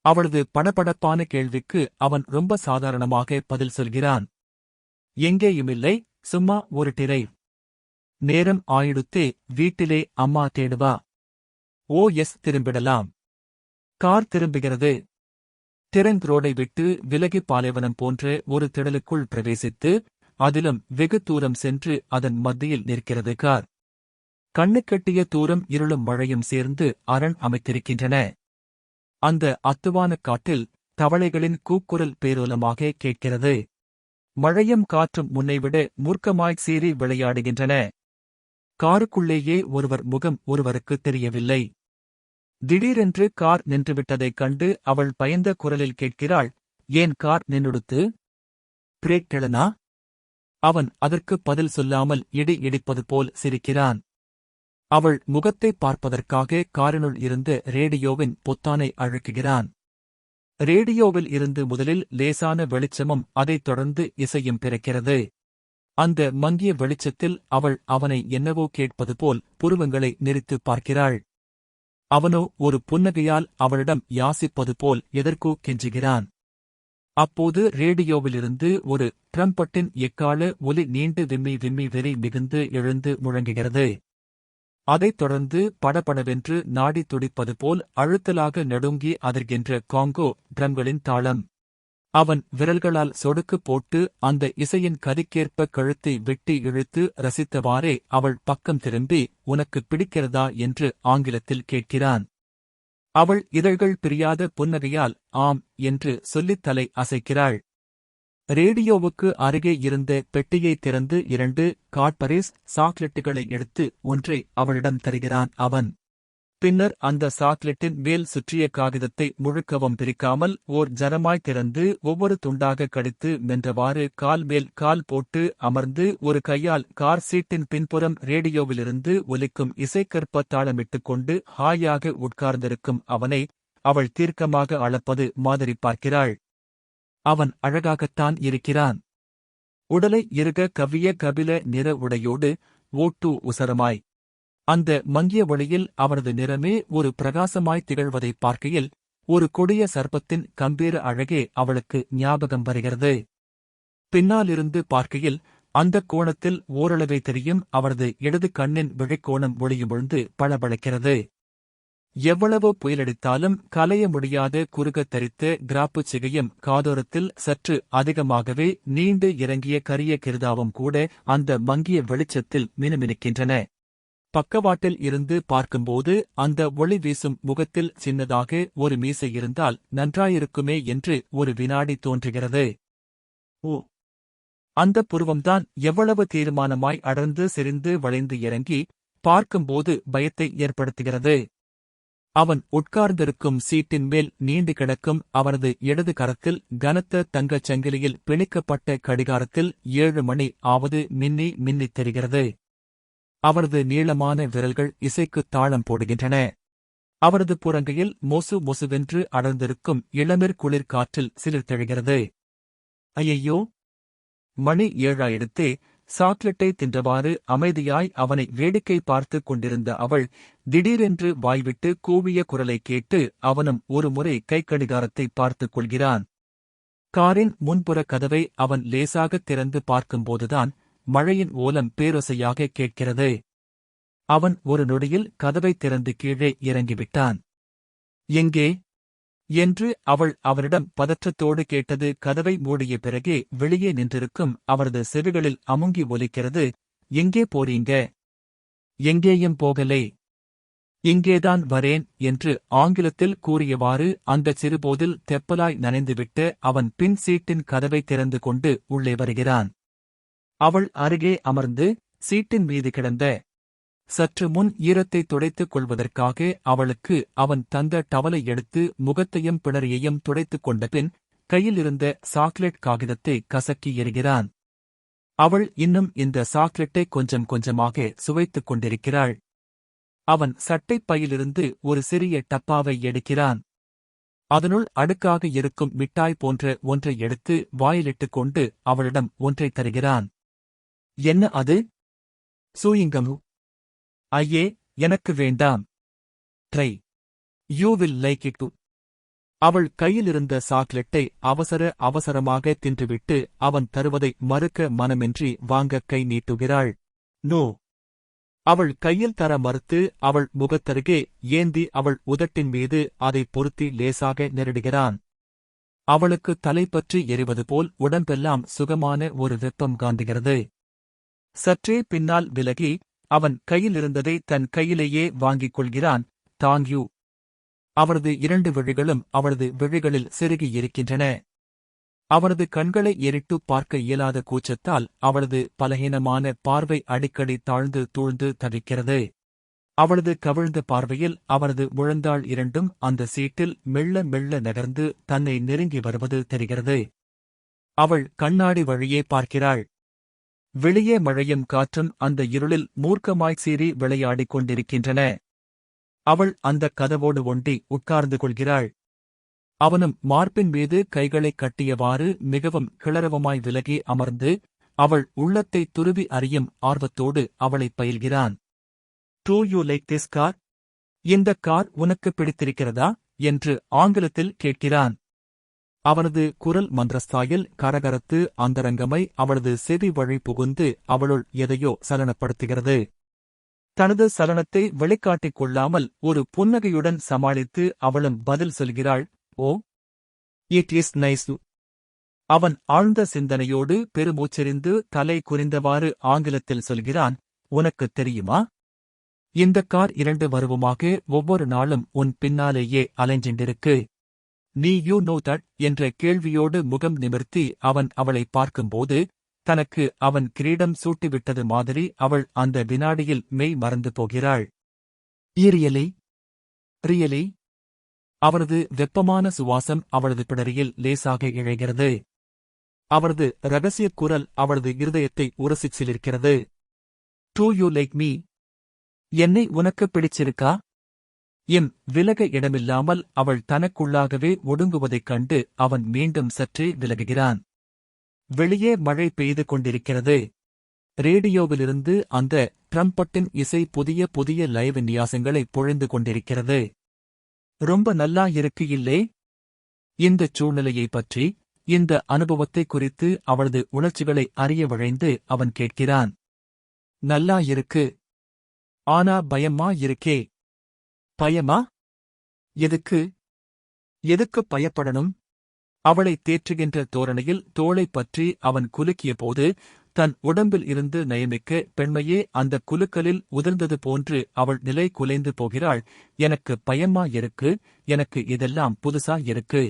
அவளது படபடப்பான கேள்விக்கு அவன் ரொம்ப சாதாரணமாக பதில் சொல்கிறான். எங்கேயுமில்லை, சும்மா ஒரு டிரை. நேரம் ஆயிடுத்தே, வீட்டிலே அம்மா தேடுவா. திரும்பிடலாம். கார் திரும்புகிறது. திறன் ரோடை விட்டு விலகி பாலைவனம் போன்ற ஒரு திடலுக்குள் பிரவேசித்து, அதிலும் வெகு தூரம் சென்று அதன் மத்தியில் நிற்கிறது கார். கண்ணுக்கெட்டிய தூரம் இருளும் மழையும் சேர்ந்து அரண் அமைத்திருக்கின்றன. அந்த அத்துவான காட்டில் தவளைகளின் கூக்குரல் பேரோலமாக கேட்கிறது. மழையும் காற்றும் முன்னைவிட மூர்க்கமாய் சீறி விளையாடுகின்றன. காருக்குள்ளேயே ஒருவர் முகம் ஒருவருக்கு தெரியவில்லை. திடீரென்று கார் நின்றுவிட்டதைக் கண்டு அவள் பயந்த குரலில் கேட்கிறாள், ஏன் கார் நின்றுடுத்து? பிரேக் கிளனா? அவன் அதற்கு பதில் சொல்லாமல் இடி இடிப்பது போல் சிரிக்கிறான். அவள் முகத்தை பார்ப்பதற்காக காரினுள் இருந்த ரேடியோவின் பொத்தானை அழுக்குகிறான். ரேடியோவில் இருந்து முதலில் லேசான வெளிச்சமும் அதைத் தொடர்ந்து இசையும் பிறக்கிறது. அந்த மங்கிய வெளிச்சத்தில் அவள் அவனை என்னவோ கேட்பது போல் புருவங்களை நெரித்துப் பார்க்கிறாள். அவனோ ஒரு புன்னகையால் அவளிடம் யாசிப்பது போல் எதற்கோ கெஞ்சுகிறான். அப்போது ரேடியோவிலிருந்து ஒரு ட்ரம்பட்டின் எக்கால ஒலி நீண்டு விம்மி விம்மி வெறி மிகுந்து எழுந்து முழங்குகிறது. அதைத் தொடர்ந்து படபடவென்று நாடி துடிப்பது போல் அழுத்தலாக நடுங்கி அதிர்கின்ற காங்கோ ட்ரம்களின் தாளம். அவன் விரல்களால் சொடுக்கு போட்டு அந்த இசையின் கதிக்கேற்ப கழுத்தை வெட்டி இழுத்து ரசித்தவாறே அவள் பக்கம் திரும்பி, உனக்கு பிடிக்கிறதா என்று ஆங்கிலத்தில் கேட்கிறான். அவள் இதழ்கள் பிரியாத புன்னகையால் ஆம் என்று சொல்லித் தலை அசைக்கிறாள். ரேடியோவுக்கு அருகே இருந்த பெட்டியை திறந்து 2 காட்பரேஸ் சாக்லெட்டுகளை எடுத்து ஒன்றை அவளிடம் தருகிறான் அவன். பின்னர் அந்த சாக்லெட்டின் மேல் சுற்றிய காகிதத்தை முழுக்கவும் பிரிக்காமல் ஓர் ஜனமாய் திறந்து ஒவ்வொரு துண்டாக கடித்து மென்றவாறு கால் மேல் கால் போட்டு அமர்ந்து ஒரு கையால் கார் சீட்டின் பின்புறம் ரேடியோவிலிருந்து ஒலிக்கும் இசைக்கற்ப தாளமிட்டுக் கொண்டு ஹாயாக உட்கார்ந்திருக்கும் அவனை அவள் தீர்க்கமாக அளப்பது மாதிரி பார்க்கிறாள். அவன் அழகாகத்தான் இருக்கிறான். உடலை இறுக கவ்விய கபில நிற உடையோடு உசரமாய். அந்த மங்கிய ஒளியில் அவனது நிறமே ஒரு பிரகாசமாய் திகழ்வதைப் பார்க்கையில் ஒரு கொடிய சர்ப்பத்தின் கம்பீர அழகே அவளுக்கு ஞாபகம் வருகிறது. பின்னாலிருந்து பார்க்கையில் அந்தக் கோணத்தில் ஓரளவே தெரியும் அவனது இடது கண்ணின் விழிக்கோணம் ஒளியுமிழ்ந்து பளபளக்கிறது. எவ்வளவோ புயலடித்தாலும் கலைய முடியாத குறுகத் தரித்த கிராப்புச் சிகையும் காதோரத்தில் சற்று அதிகமாகவே நீண்டு இறங்கிய கரிய கிருதாவும் கூட அந்த மங்கிய வெளிச்சத்தில் மினுமினுக்கின்றன. பக்கவாட்டில் இருந்து பார்க்கும்போது அந்த ஒளி வீசும் முகத்தில் சின்னதாக ஒரு மீசை இருந்தால் நன்றாயிருக்குமே என்று ஒரு வினாடி தோன்றுகிறது. அந்த புருவம்தான் எவ்வளவு தீர்மானமாய் அடர்ந்து செறிந்து வளைந்து இறங்கி பார்க்கும்போது பயத்தை ஏற்படுத்துகிறது. அவன் உட்கார்ந்திருக்கும் சீட்டின் மேல் நீண்டு கிடக்கும் அவனது இடது கரத்தில் கனத்த தங்கச் சங்கிலியில் பிணிக்கப்பட்ட கடிகாரத்தில் 7 மணி ஆவது மின்னி மின்னித் தெரிகிறது. அவனது நீளமான விரல்கள் இசைக்குத் தாளம் போடுகின்றன. அவனது புறங்கையில் மொசு மொசுவென்று அடர்ந்திருக்கும் இளமிர் குளிர் காற்றில் சிலிர்த்தெழுகிறது. ஐயையோ, மணி 7 சாக்லெட்டை தின்றவாறு அமைதியாய் அவனை வேடிக்கை பார்த்துக் கொண்டிருந்த அவள் திடீரென்று வாய்விட்டு கூவிய குரலை கேட்டு அவனும் ஒரு முறை கைக்கடிகாரத்தை பார்த்துக் கொள்கிறான். காரின் முன்புற கதவை அவன் லேசாகத் திறந்து பார்க்கும்போதுதான் மழையின் ஓலம் பேரொசையாக கேட்கிறது. அவன் ஒரு நொடியில் கதவைத் திறந்து கீழே இறங்கிவிட்டான். எங்கே என்று அவள் அவரிடம் பதற்றத்தோடு கேட்டது. கதவை மூடிய பிறகே வெளியே நின்றிருக்கும் அவரது செவிகளில் அமுங்கி ஒலிக்கிறது, எங்கே போறீங்க? எங்கேயும் போகலே, இங்கேதான் வரேன் என்று ஆங்கிலத்தில் கூறியவாறு அந்தச் சிறுபோதில் தெப்பலாய் நனைந்துவிட்டு அவன் பின் சீட்டின் கதவை திறந்து கொண்டு உள்ளே வருகிறான். அவள் அருகே அமர்ந்து சீட்டின் மீது கிடந்த சற்று முன் ஈரத்தை துடைத்துக் கொள்வதற்காக அவளுக்கு அவன் தந்த டவலை எடுத்து முகத்தையும் பிணரியையும் துடைத்துக் கொண்டபின் கையில் இருந்த சாக்லேட் காகிதத்தை கசக்கி எறிகிறான். அவள் இன்னும் இந்த சாக்லேட்டை கொஞ்சம் கொஞ்சமாக சுவைத்துக் கொண்டிருக்கிறாள். அவன் சட்டைப் பையிலிருந்து ஒரு சிறிய டப்பாவை எடுக்கிறான். அதனுள் அடுக்காக இருக்கும் மிட்டாய் போன்ற ஒன்றை எடுத்து வாயிலிட்டுக் கொண்டு அவளிடம் ஒன்றை தருகிறான். என்ன அது? சூயிங்கமு. ஐயே, எனக்கு வேண்டாம். Try. You will like it. அவள் கையிலிருந்த சாக்லேட்டை அவசரமாக தின்றுவிட்டு அவன் தருவதை மறுக்க மனமின்றி வாங்க கை நீட்டுகிறாள். நோ. அவள் கையில் தர மறுத்து அவள் முகத்தருகே ஏந்தி அவள் உதட்டின் மீது அதை பொருத்தி லேசாக நெருடுகிறான். அவளுக்கு தலைப்பற்றி எரிவது போல் உடம்பெல்லாம் சுகமான ஒரு வெப்பம் காந்துகிறது. சற்றே பின்னால் விலகி அவன் கையிலிருந்ததை தன் கையிலேயே வாங்கிக் கொள்கிறான். தாங்க்யூ. அவரது 2 விழிகளும் அவளது விழிகளில் செருகியிருக்கின்றன. அவரது கண்களை ஏறிட்டு பார்க்க இயலாத கூச்சத்தால் அவளது பலகீனமான பார்வை அடிக்கடி தாழ்ந்து தூழ்ந்து தவிக்கிறது. அவளது கவிழ்ந்த பார்வையில் அவரது முழந்தாள் 2ம் அந்த சீட்டில் மெல்ல மெல்ல நகர்ந்து தன்னை நெருங்கி வருவது தெரிகிறது. அவள் கண்ணாடி வழியே பார்க்கிறாள். வெளியே மழையும் காற்றும் அந்த இருளில் மூர்க்கமாய் சீறி விளையாடிக் கொண்டிருக்கின்றன. அவள் அந்தக் கதவோடு ஒண்டி உட்கார்ந்து கொள்கிறாள். அவனும் மார்பின் மீது கைகளைக் கட்டியவாறு மிகவும் கிளறவமாய் விலகி அமர்ந்து அவள் உள்ளத்தை துருவி அறியும் ஆர்வத்தோடு அவளைப் பயில்கிறான். Do you like this car? இந்தக் கார் உனக்கு பிடித்திருக்கிறதா என்று ஆங்கிலத்தில் கேட்கிறான். அவனது குரல் மந்திரஸ்தாயில் கரகரத்து அந்தரங்கமை அவளது செவி வழி புகுந்து அவளுள் எதையோ சலனப்படுத்துகிறது. தனது சலனத்தை வெளிக்காட்டிக் கொள்ளாமல் ஒரு புன்னகையுடன் சமாளித்து அவளும் பதில் சொல்கிறாள். ஓ, இட் இஸ் நைஸ். அவன் ஆழ்ந்த சிந்தனையோடு பெருமூச்செறிந்து தலை குறிந்தவாறு ஆங்கிலத்தில் சொல்கிறான். உனக்குத் தெரியுமா, இந்த கார் 2 வருவமாக ஒவ்வொரு நாளும் உன் பின்னாலேயே அலைஞ்சின்றிருக்கு. நீ யூ நோ தட் என்ற கேள்வியோடு முகம் நிமிர்த்தி அவன் அவளை பார்க்கும்போது தனக்கு அவன் கிரீடம் சூட்டிவிட்டது மாதிரி அவள் அந்த வினாடியில் மெய் மறந்து போகிறாள். ரியலி? ரியலி? அவரது வெப்பமான சுவாசம் அவளது பிடரியில் லேசாக இழைகிறது. அவரது இரகசியக் குரல் அவளது இருதயத்தை உரசிச் சிலிர்க்கிறது. Do you like me? என்னை உனக்கு பிடிச்சிருக்கா? விலக இடமில்லாமல் அவள் தனக்குள்ளாகவே ஒடுங்குவதைக் கண்டு அவன் மீண்டும் சற்றே விலகுகிறான். வெளியே மழை பெய்து கொண்டிருக்கிறது. ரேடியோவிலிருந்து அந்த ட்ரம்பட்டின் இசை புதிய புதிய லைவ் விநியாசங்களை பொழிந்து கொண்டிருக்கிறது. ரொம்ப நல்லா இருக்கு இல்லே? இந்தச் சூழ்நிலையைப் பற்றி, இந்த அனுபவத்தை குறித்து அவளது உணர்ச்சிகளை அறிய விழைந்து அவன் கேட்கிறான். நல்லா இருக்கு. ஆனா பயமா இருக்கே. பயமா? எதுக்கு? எதுக்குப் பயப்படணும்? அவளைத் தேற்றுகின்ற தோரணையில் தோளைப் பற்றி அவன் குலுக்கியபோது தன் உடம்பில் இருந்து நயமிக்க பெண்மையே அந்தக் குலுக்கலில் உதிர்ந்தது போன்று அவள் நிலை குலைந்து போகிறாள். எனக்கு பயமா இருக்கு, எனக்கு இதெல்லாம் புதுசா இருக்கு.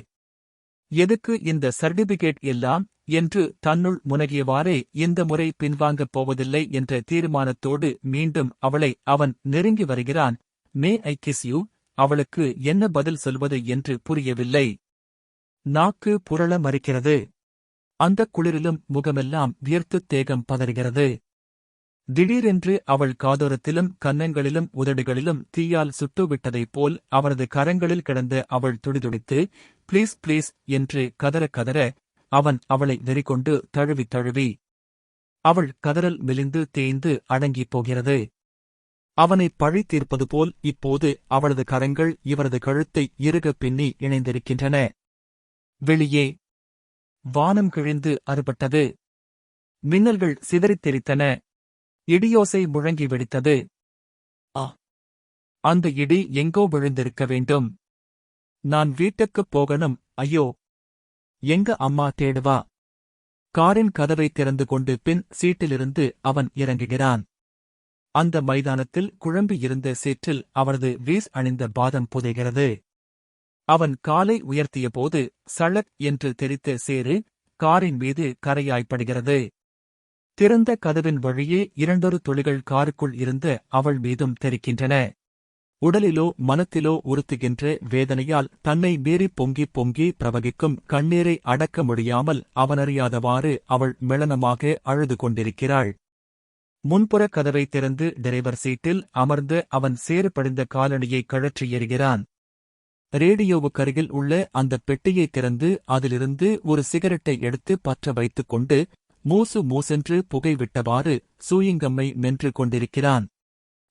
எதுக்கு இந்த சர்டிபிகேட் எல்லாம் என்று தன்னுள் முனகியவாறே இந்த முறை பின்வாங்கப் போவதில்லை என்ற தீர்மானத்தோடு மீண்டும் அவளை அவன் நெருங்கி வருகிறான். மே ஐ கிஸ் யூ? அவளுக்கு என்ன பதில் சொல்வது என்று புரியவில்லை. நாக்கு புரள மறிக்கிறது. அந்தக் குளிரிலும் முகமெல்லாம் வியர்த்துத் தேகம் பதறுகிறது. திடீரென்று அவள் காதோரத்திலும் கன்னங்களிலும் உதடுகளிலும் தீயால் சுட்டுவிட்டதைப் போல் அவரது கரங்களில் கிடந்த அவள் துடிதுடித்து ப்ளீஸ் ப்ளீஸ் என்று கதற கதற அவன் அவளை வெறிகொண்டு தழுவி தழுவி அவள் கதறல் மெலிந்து தேய்ந்து அடங்கிப் போகிறது. அவனை பழி தீர்ப்பது போல் இப்போது அவளது கரங்கள் இவரது கழுத்தை இறுகப் பின்னி இணைந்திருக்கின்றன. வெளியே வானம் கிழிந்து அறுபட்டது. மின்னல்கள் சிதறித் தெரித்தன. இடியோசை முழங்கி வெடித்தது. ஆ! அந்த இடி எங்கோ விழுந்திருக்க வேண்டும். நான் வீட்டுக்குப் போகணும். ஐயோ! எங்க அம்மா தேடுவா? காரின் கதவை திறந்து கொண்டு பின் சீட்டிலிருந்து அவன் இறங்குகிறான். அந்த மைதானத்தில் குழம்பியிருந்த சேற்றில் அவரது வீஸ் அணிந்த பாதம் புதைகிறது. அவன் காலை உயர்த்தியபோது சளக் என்று தெரித்த சேறு காரின் மீது கரையாய்ப்படுகிறது. திறந்த கதவின் வழியே 2 துளிகள் காருக்குள் இருந்த அவள் மீதும் தெரிக்கின்றன. உடலிலோ மனத்திலோ உறுத்துகின்ற வேதனையால் தன்னை மீறி பொங்கி பொங்கி பிரவகிக்கும் கண்ணீரை அடக்க முடியாமல் அவனறியாதவாறு அவள் மெளனமாக அழுது கொண்டிருக்கிறாள். முன்புற கதவை திறந்து டிரைவர் சீட்டில் அமர்ந்த அவன் சேறு படிந்த காலணியை கழற்றி எறிகிறான். ரேடியோவுக்கருகில் உள்ள அந்த பெட்டியை திறந்து அதிலிருந்து ஒரு சிகரெட்டை எடுத்து பற்ற வைத்துக் கொண்டு மூசு மூசென்று புகை விட்டவாறு சூயிங்கம்மை மென்று கொண்டிருக்கிறான்.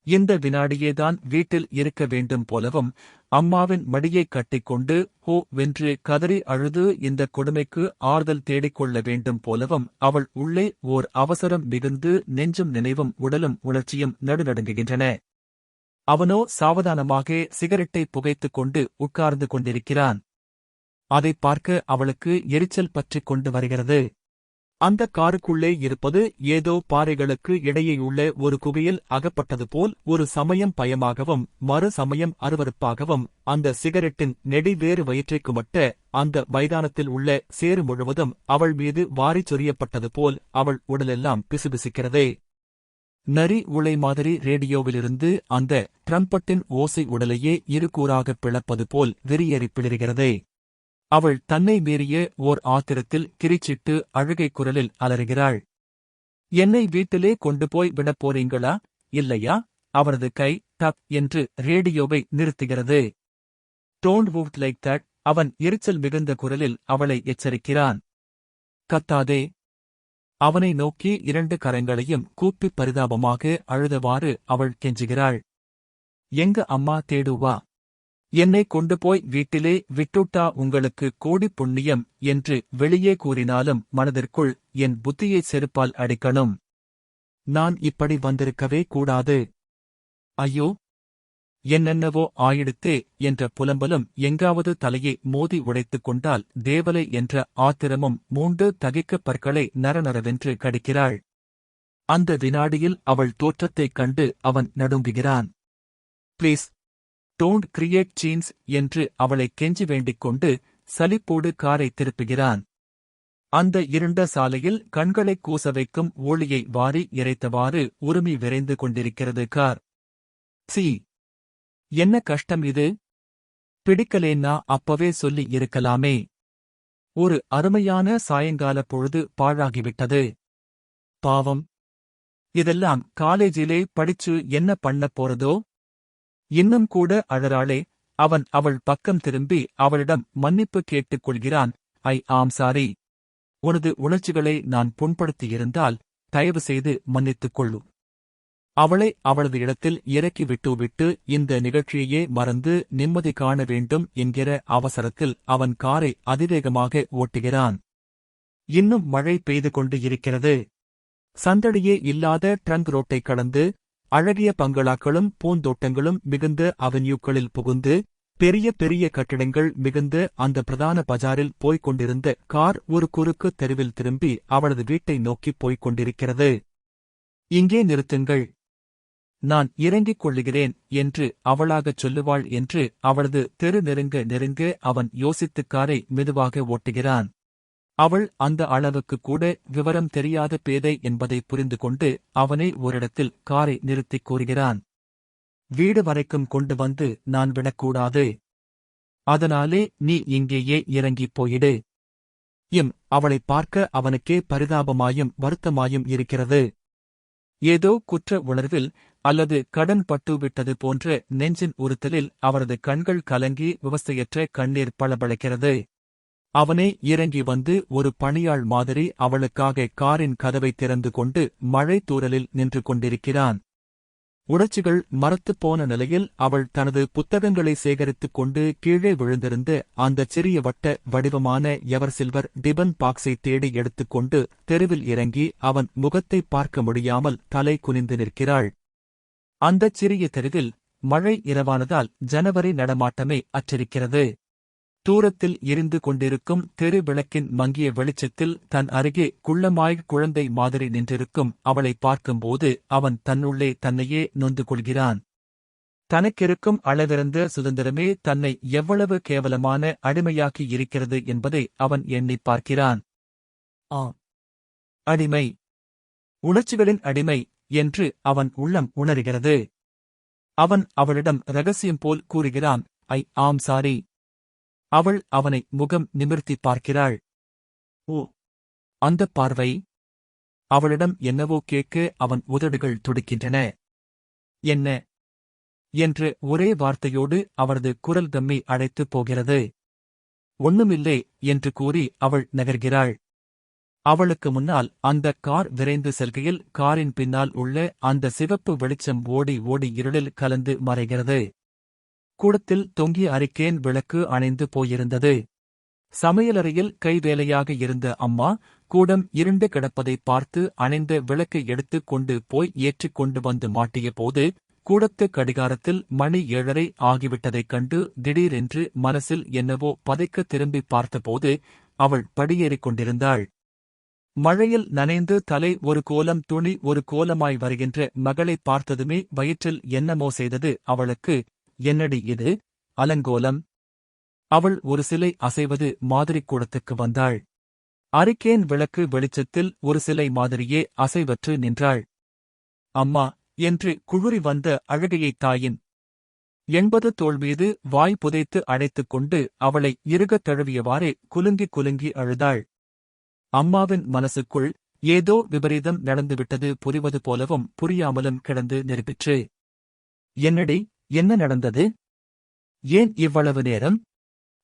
இந்த வினாடியேதான் வீட்டில் இருக்க வேண்டும் போலவும் அம்மாவின் மடியைக் கட்டிக்கொண்டு ஹோ வென்று கதறி அழுது இந்த கொடுமைக்கு ஆறுதல் தேடிக்கொள்ள வேண்டும் போலவும் அவள் உள்ளே ஓர் அவசரம் மிகுந்து நெஞ்சும் நினைவும் உடலும் உணர்ச்சியும் நடுநடுங்குகின்றன. அவனோ சாவதானமாக சிகரெட்டை புகைத்துக் கொண்டு உட்கார்ந்து கொண்டிருக்கிறான். அதைப் பார்க்க அவளுக்கு எரிச்சல் பற்றிக் கொண்டு வருகிறது. அந்த காருக்குள்ளே இருப்பது ஏதோ பாறைகளுக்கு இடையேயுள்ள ஒரு குகையில் அகப்பட்டது போல் ஒரு சமயம் பயமாகவும் மறு சமயம் அருவருப்பாகவும் அந்த சிகரெட்டின் நெடி வேறு வயிற்றைக்குமட்ட அந்த மைதானத்தில் உள்ள சேறு முழுவதும் அவள் மீது வாரிச் சொரியப்பட்டது போல் அவள் உடலெல்லாம் பிசுபிசுக்கிறதே. நரி உளை மாதிரி ரேடியோவிலிருந்து அந்த ட்ரம்பட்டின் ஓசை உடலையே இருகூறாகப் பிளப்பது போல் வெறியேறிப் பிளிர்கிறதே. அவள் தன்னை மீறிய ஓர் ஆத்திரத்தில் கிரிச்சிட்டு அழுகை குரலில் அலறுகிறாள். என்னை வீட்டிலே கொண்டு போய் விடப் போறீங்களா இல்லையா? அவரது கை டப் என்று ரேடியோவை நிறுத்துகிறது. Don't move like that. அவன் எரிச்சல் மிகுந்த குரலில் அவளை எச்சரிக்கிறான். கத்தாதே. அவனை நோக்கி 2 கரங்களையும் கூப்பிப் பரிதாபமாக அழுதவாறு அவள் கெஞ்சுகிறாள். எங்க அம்மா தேடுவா? என்னை கொண்டு போய் வீட்டிலே விட்டுட்டா உங்களுக்கு கோடி புண்ணியம் என்று வெளியே கூறினாலும் மனதிற்குள் என் புத்தியைச் செருப்பால் அடிக்கணும். நான் இப்படி வந்திருக்கவே கூடாது. ஐயோ! என்னென்னவோ ஆயிடுத்தே என்ற புலம்பலும் எங்காவது தலையை மோதி உடைத்துக் கொண்டால் தேவலை என்ற ஆத்திரமும் மூண்டு தகிக்கப் பற்களை நரநரவென்று கடிக்கிறாள். அந்த வினாடியில் அவள் தோற்றத்தைக் கண்டு அவன் நடுங்குகிறான். ப்ளீஸ் டோன்ட் கிரியேட் சீன்ஸ் என்று அவளை கெஞ்சி வேண்டிக் கொண்டு சலிப்போடு காரை திருப்புகிறான். அந்த இருண்ட சாலையில் கண்களைக் கூச வைக்கும் ஒளியை வாரி இறைத்தவாறு உருமி விரைந்து கொண்டிருக்கிறது கார். சி! என்ன கஷ்டம் இது? பிடிக்கலேன்னா அப்பவே சொல்லி இருக்கலாமே. ஒரு அருமையான சாயங்கால பொழுது பாழாகிவிட்டது. பாவம்! இதெல்லாம் காலேஜிலே படிச்சு என்ன பண்ணப் போறதோ? இன்னும் கூட அழறாளே. அவன் அவள் பக்கம் திரும்பி அவளிடம் மன்னிப்பு கேட்டுக் கொள்கிறான். ஐ ஆம் சாரி. உனது உணர்ச்சிகளை நான் புண்படுத்தியிருந்தால் தயவு செய்து மன்னித்துக் கொள்ளு. அவளை அவளது இடத்தில் இறக்கி விட்டு இந்த நிகழ்ச்சியையே மறந்து நிம்மதி காண வேண்டும் என்கிற அவசரத்தில் அவன் காரை அதிவேகமாக ஓட்டுகிறான். இன்னும் மழை பெய்து கொண்டு இருக்கிறது. சந்தடியே இல்லாத ட்ரங்க் ரோட்டை கடந்து அழகிய பங்களாக்களும் பூந்தோட்டங்களும் மிகுந்த அவென்யூக்களில் புகுந்து பெரிய பெரிய கட்டிடங்கள் மிகுந்த அந்த பிரதான பஜாரில் போய்க் கொண்டிருந்த கார் ஒரு குறுக்கு தெருவில் திரும்பி அவளது வீட்டை நோக்கிப் போய்க் கொண்டிருக்கிறது. இங்கே நிறுத்துங்கள். நான் இறங்கிக் கொள்ளுகிறேன் என்று அவளாகச் சொல்லுவாள் என்று அவளது தெரு நெருங்க நெருங்க அவன் யோசித்துக் காரை மெதுவாக ஓட்டுகிறான். அவள் அந்த அளவுக்கு கூட விவரம் தெரியாத பேதை என்பதை புரிந்து கொண்டு அவனை ஓரிடத்தில் காரை நிறுத்திக் கூறுகிறான். வீடு வரைக்கும் கொண்டு வந்து நான் விடக்கூடாது. அதனாலே நீ இங்கேயே இறங்கிப் போயிடு. அவளைப் பார்க்க அவனுக்கே பரிதாபமாயும் வருத்தமாயும் இருக்கிறது. ஏதோ குற்ற உணர்வில் அல்லது கடன் பட்டுவிட்டது போன்ற நெஞ்சின் உறுத்தலில் அவரது கண்கள் கலங்கி விவசாயற்ற கண்ணீர் பளபளக்கிறது. அவனே இறங்கி வந்து ஒரு பணியாள் மாதிரி அவளுக்காக காரின் கதவை திறந்து கொண்டு மழை தூறலில் நின்று கொண்டிருக்கிறான். உணர்ச்சிகள் மரத்துப் போன நிலையில் அவள் தனது புத்தகங்களை சேகரித்துக் கொண்டு கீழே விழுந்திருந்த அந்தச் சிறிய வட்ட வடிவமான எவர் சில்வர் டிபன் பாக்ஸை தேடி எடுத்துக்கொண்டு தெருவில் இறங்கி அவன் முகத்தை பார்க்க முடியாமல் தலை குனிந்து நிற்கிறாள். அந்தச் சிறிய தெருவில் மழை இரவானதால் ஜனவரி நடமாட்டமே அற்றிருக்கிறது. தூரத்தில் எரிந்து கொண்டிருக்கும் தெரு விளக்கின் மங்கிய வெளிச்சத்தில் தன் அருகே குள்ளமாய் குழந்தை மாதிரி நின்றிருக்கும் அவளை பார்க்கும்போது அவன் தன்னுள்ளே தன்னையே நொந்து கொள்கிறான். தனக்கிருக்கும் அளவிறந்த சுதந்திரமே தன்னை எவ்வளவு கேவலமான அடிமையாக்கி இருக்கிறது என்பதை அவன் எண்ணிப் பார்க்கிறான். அடிமை, உணர்ச்சிகளின் அடிமை என்று அவன் உள்ளம் உணர்கிறது. அவன் அவளிடம் ரகசியம் போல் கூறுகிறான், ஐ ஆம் சாரி. அவள் அவனை முகம் நிமிர்த்தி பார்க்கிறாள். ஓ, அந்தப் பார்வை! அவளிடம் என்னவோ கேட்க அவன் உதடுகள் துடிக்கின்றன. என்ன என்று ஒரே வார்த்தையோடு அவரது குரல் தம்மி அழைத்துப் போகிறது. ஒண்ணுமில்லை என்று கூறி அவள் நகர்கிறாள். அவளுக்கு முன்னால் அந்த கார் விரைந்து செல்கையில் காரின் பின்னால் உள்ள அந்த சிவப்பு வெளிச்சம் ஓடி ஓடி இருளில் கலந்து மறைகிறது. கூடத்தில் தொங்கிய அரிக்கேன் விளக்கு அணைந்து போயிருந்தது. சமையலறையில் கைவேலையாக இருந்த அம்மா கூடம் இருண்டு கிடப்பதை பார்த்து அணைந்த விளக்கை எடுத்துக் கொண்டு போய் ஏற்றிக் கொண்டு வந்து மாட்டிய போது கூடத்து கடிகாரத்தில் மணி 7:30 ஆகிவிட்டதைக் கண்டு திடீரென்று மனசில் என்னவோ பதைக்க திரும்பி பார்த்தபோது அவள் படியேறிக் கொண்டிருந்தாள். மழையில் நனைந்து தலை ஒரு கோலம் துணி ஒரு கோலமாய் வருகின்ற மகளை பார்த்ததுமே வயிற்றில் என்னமோ செய்தது அவளுக்கு. என்னடி இது, அலங்கோலம்? அவள் ஒரு சிலை அசைவது மாதிரி கூடத்துக்கு வந்தாள். அரிக்கேன் விளக்கு வெளிச்சத்தில் ஒரு சிலை மாதிரியே அசைவற்று நின்றாள். அம்மா என்று குழுறி வந்த அழுகையைத் தாயின் 80 தோள் மீது வாய் புதைத்து அழைத்துக் கொண்டு அவளை இறுகத் தழுவியவாறே குலுங்கி குலுங்கி அழுதாள். அம்மாவின் மனசுக்குள் ஏதோ விபரீதம் நடந்துவிட்டது புரிவது போலவும் புரியாமலும் கிடந்து நெருப்பிற்று. என்னடி, என்ன நடந்தது? ஏன் இவ்வளவு நேரம்?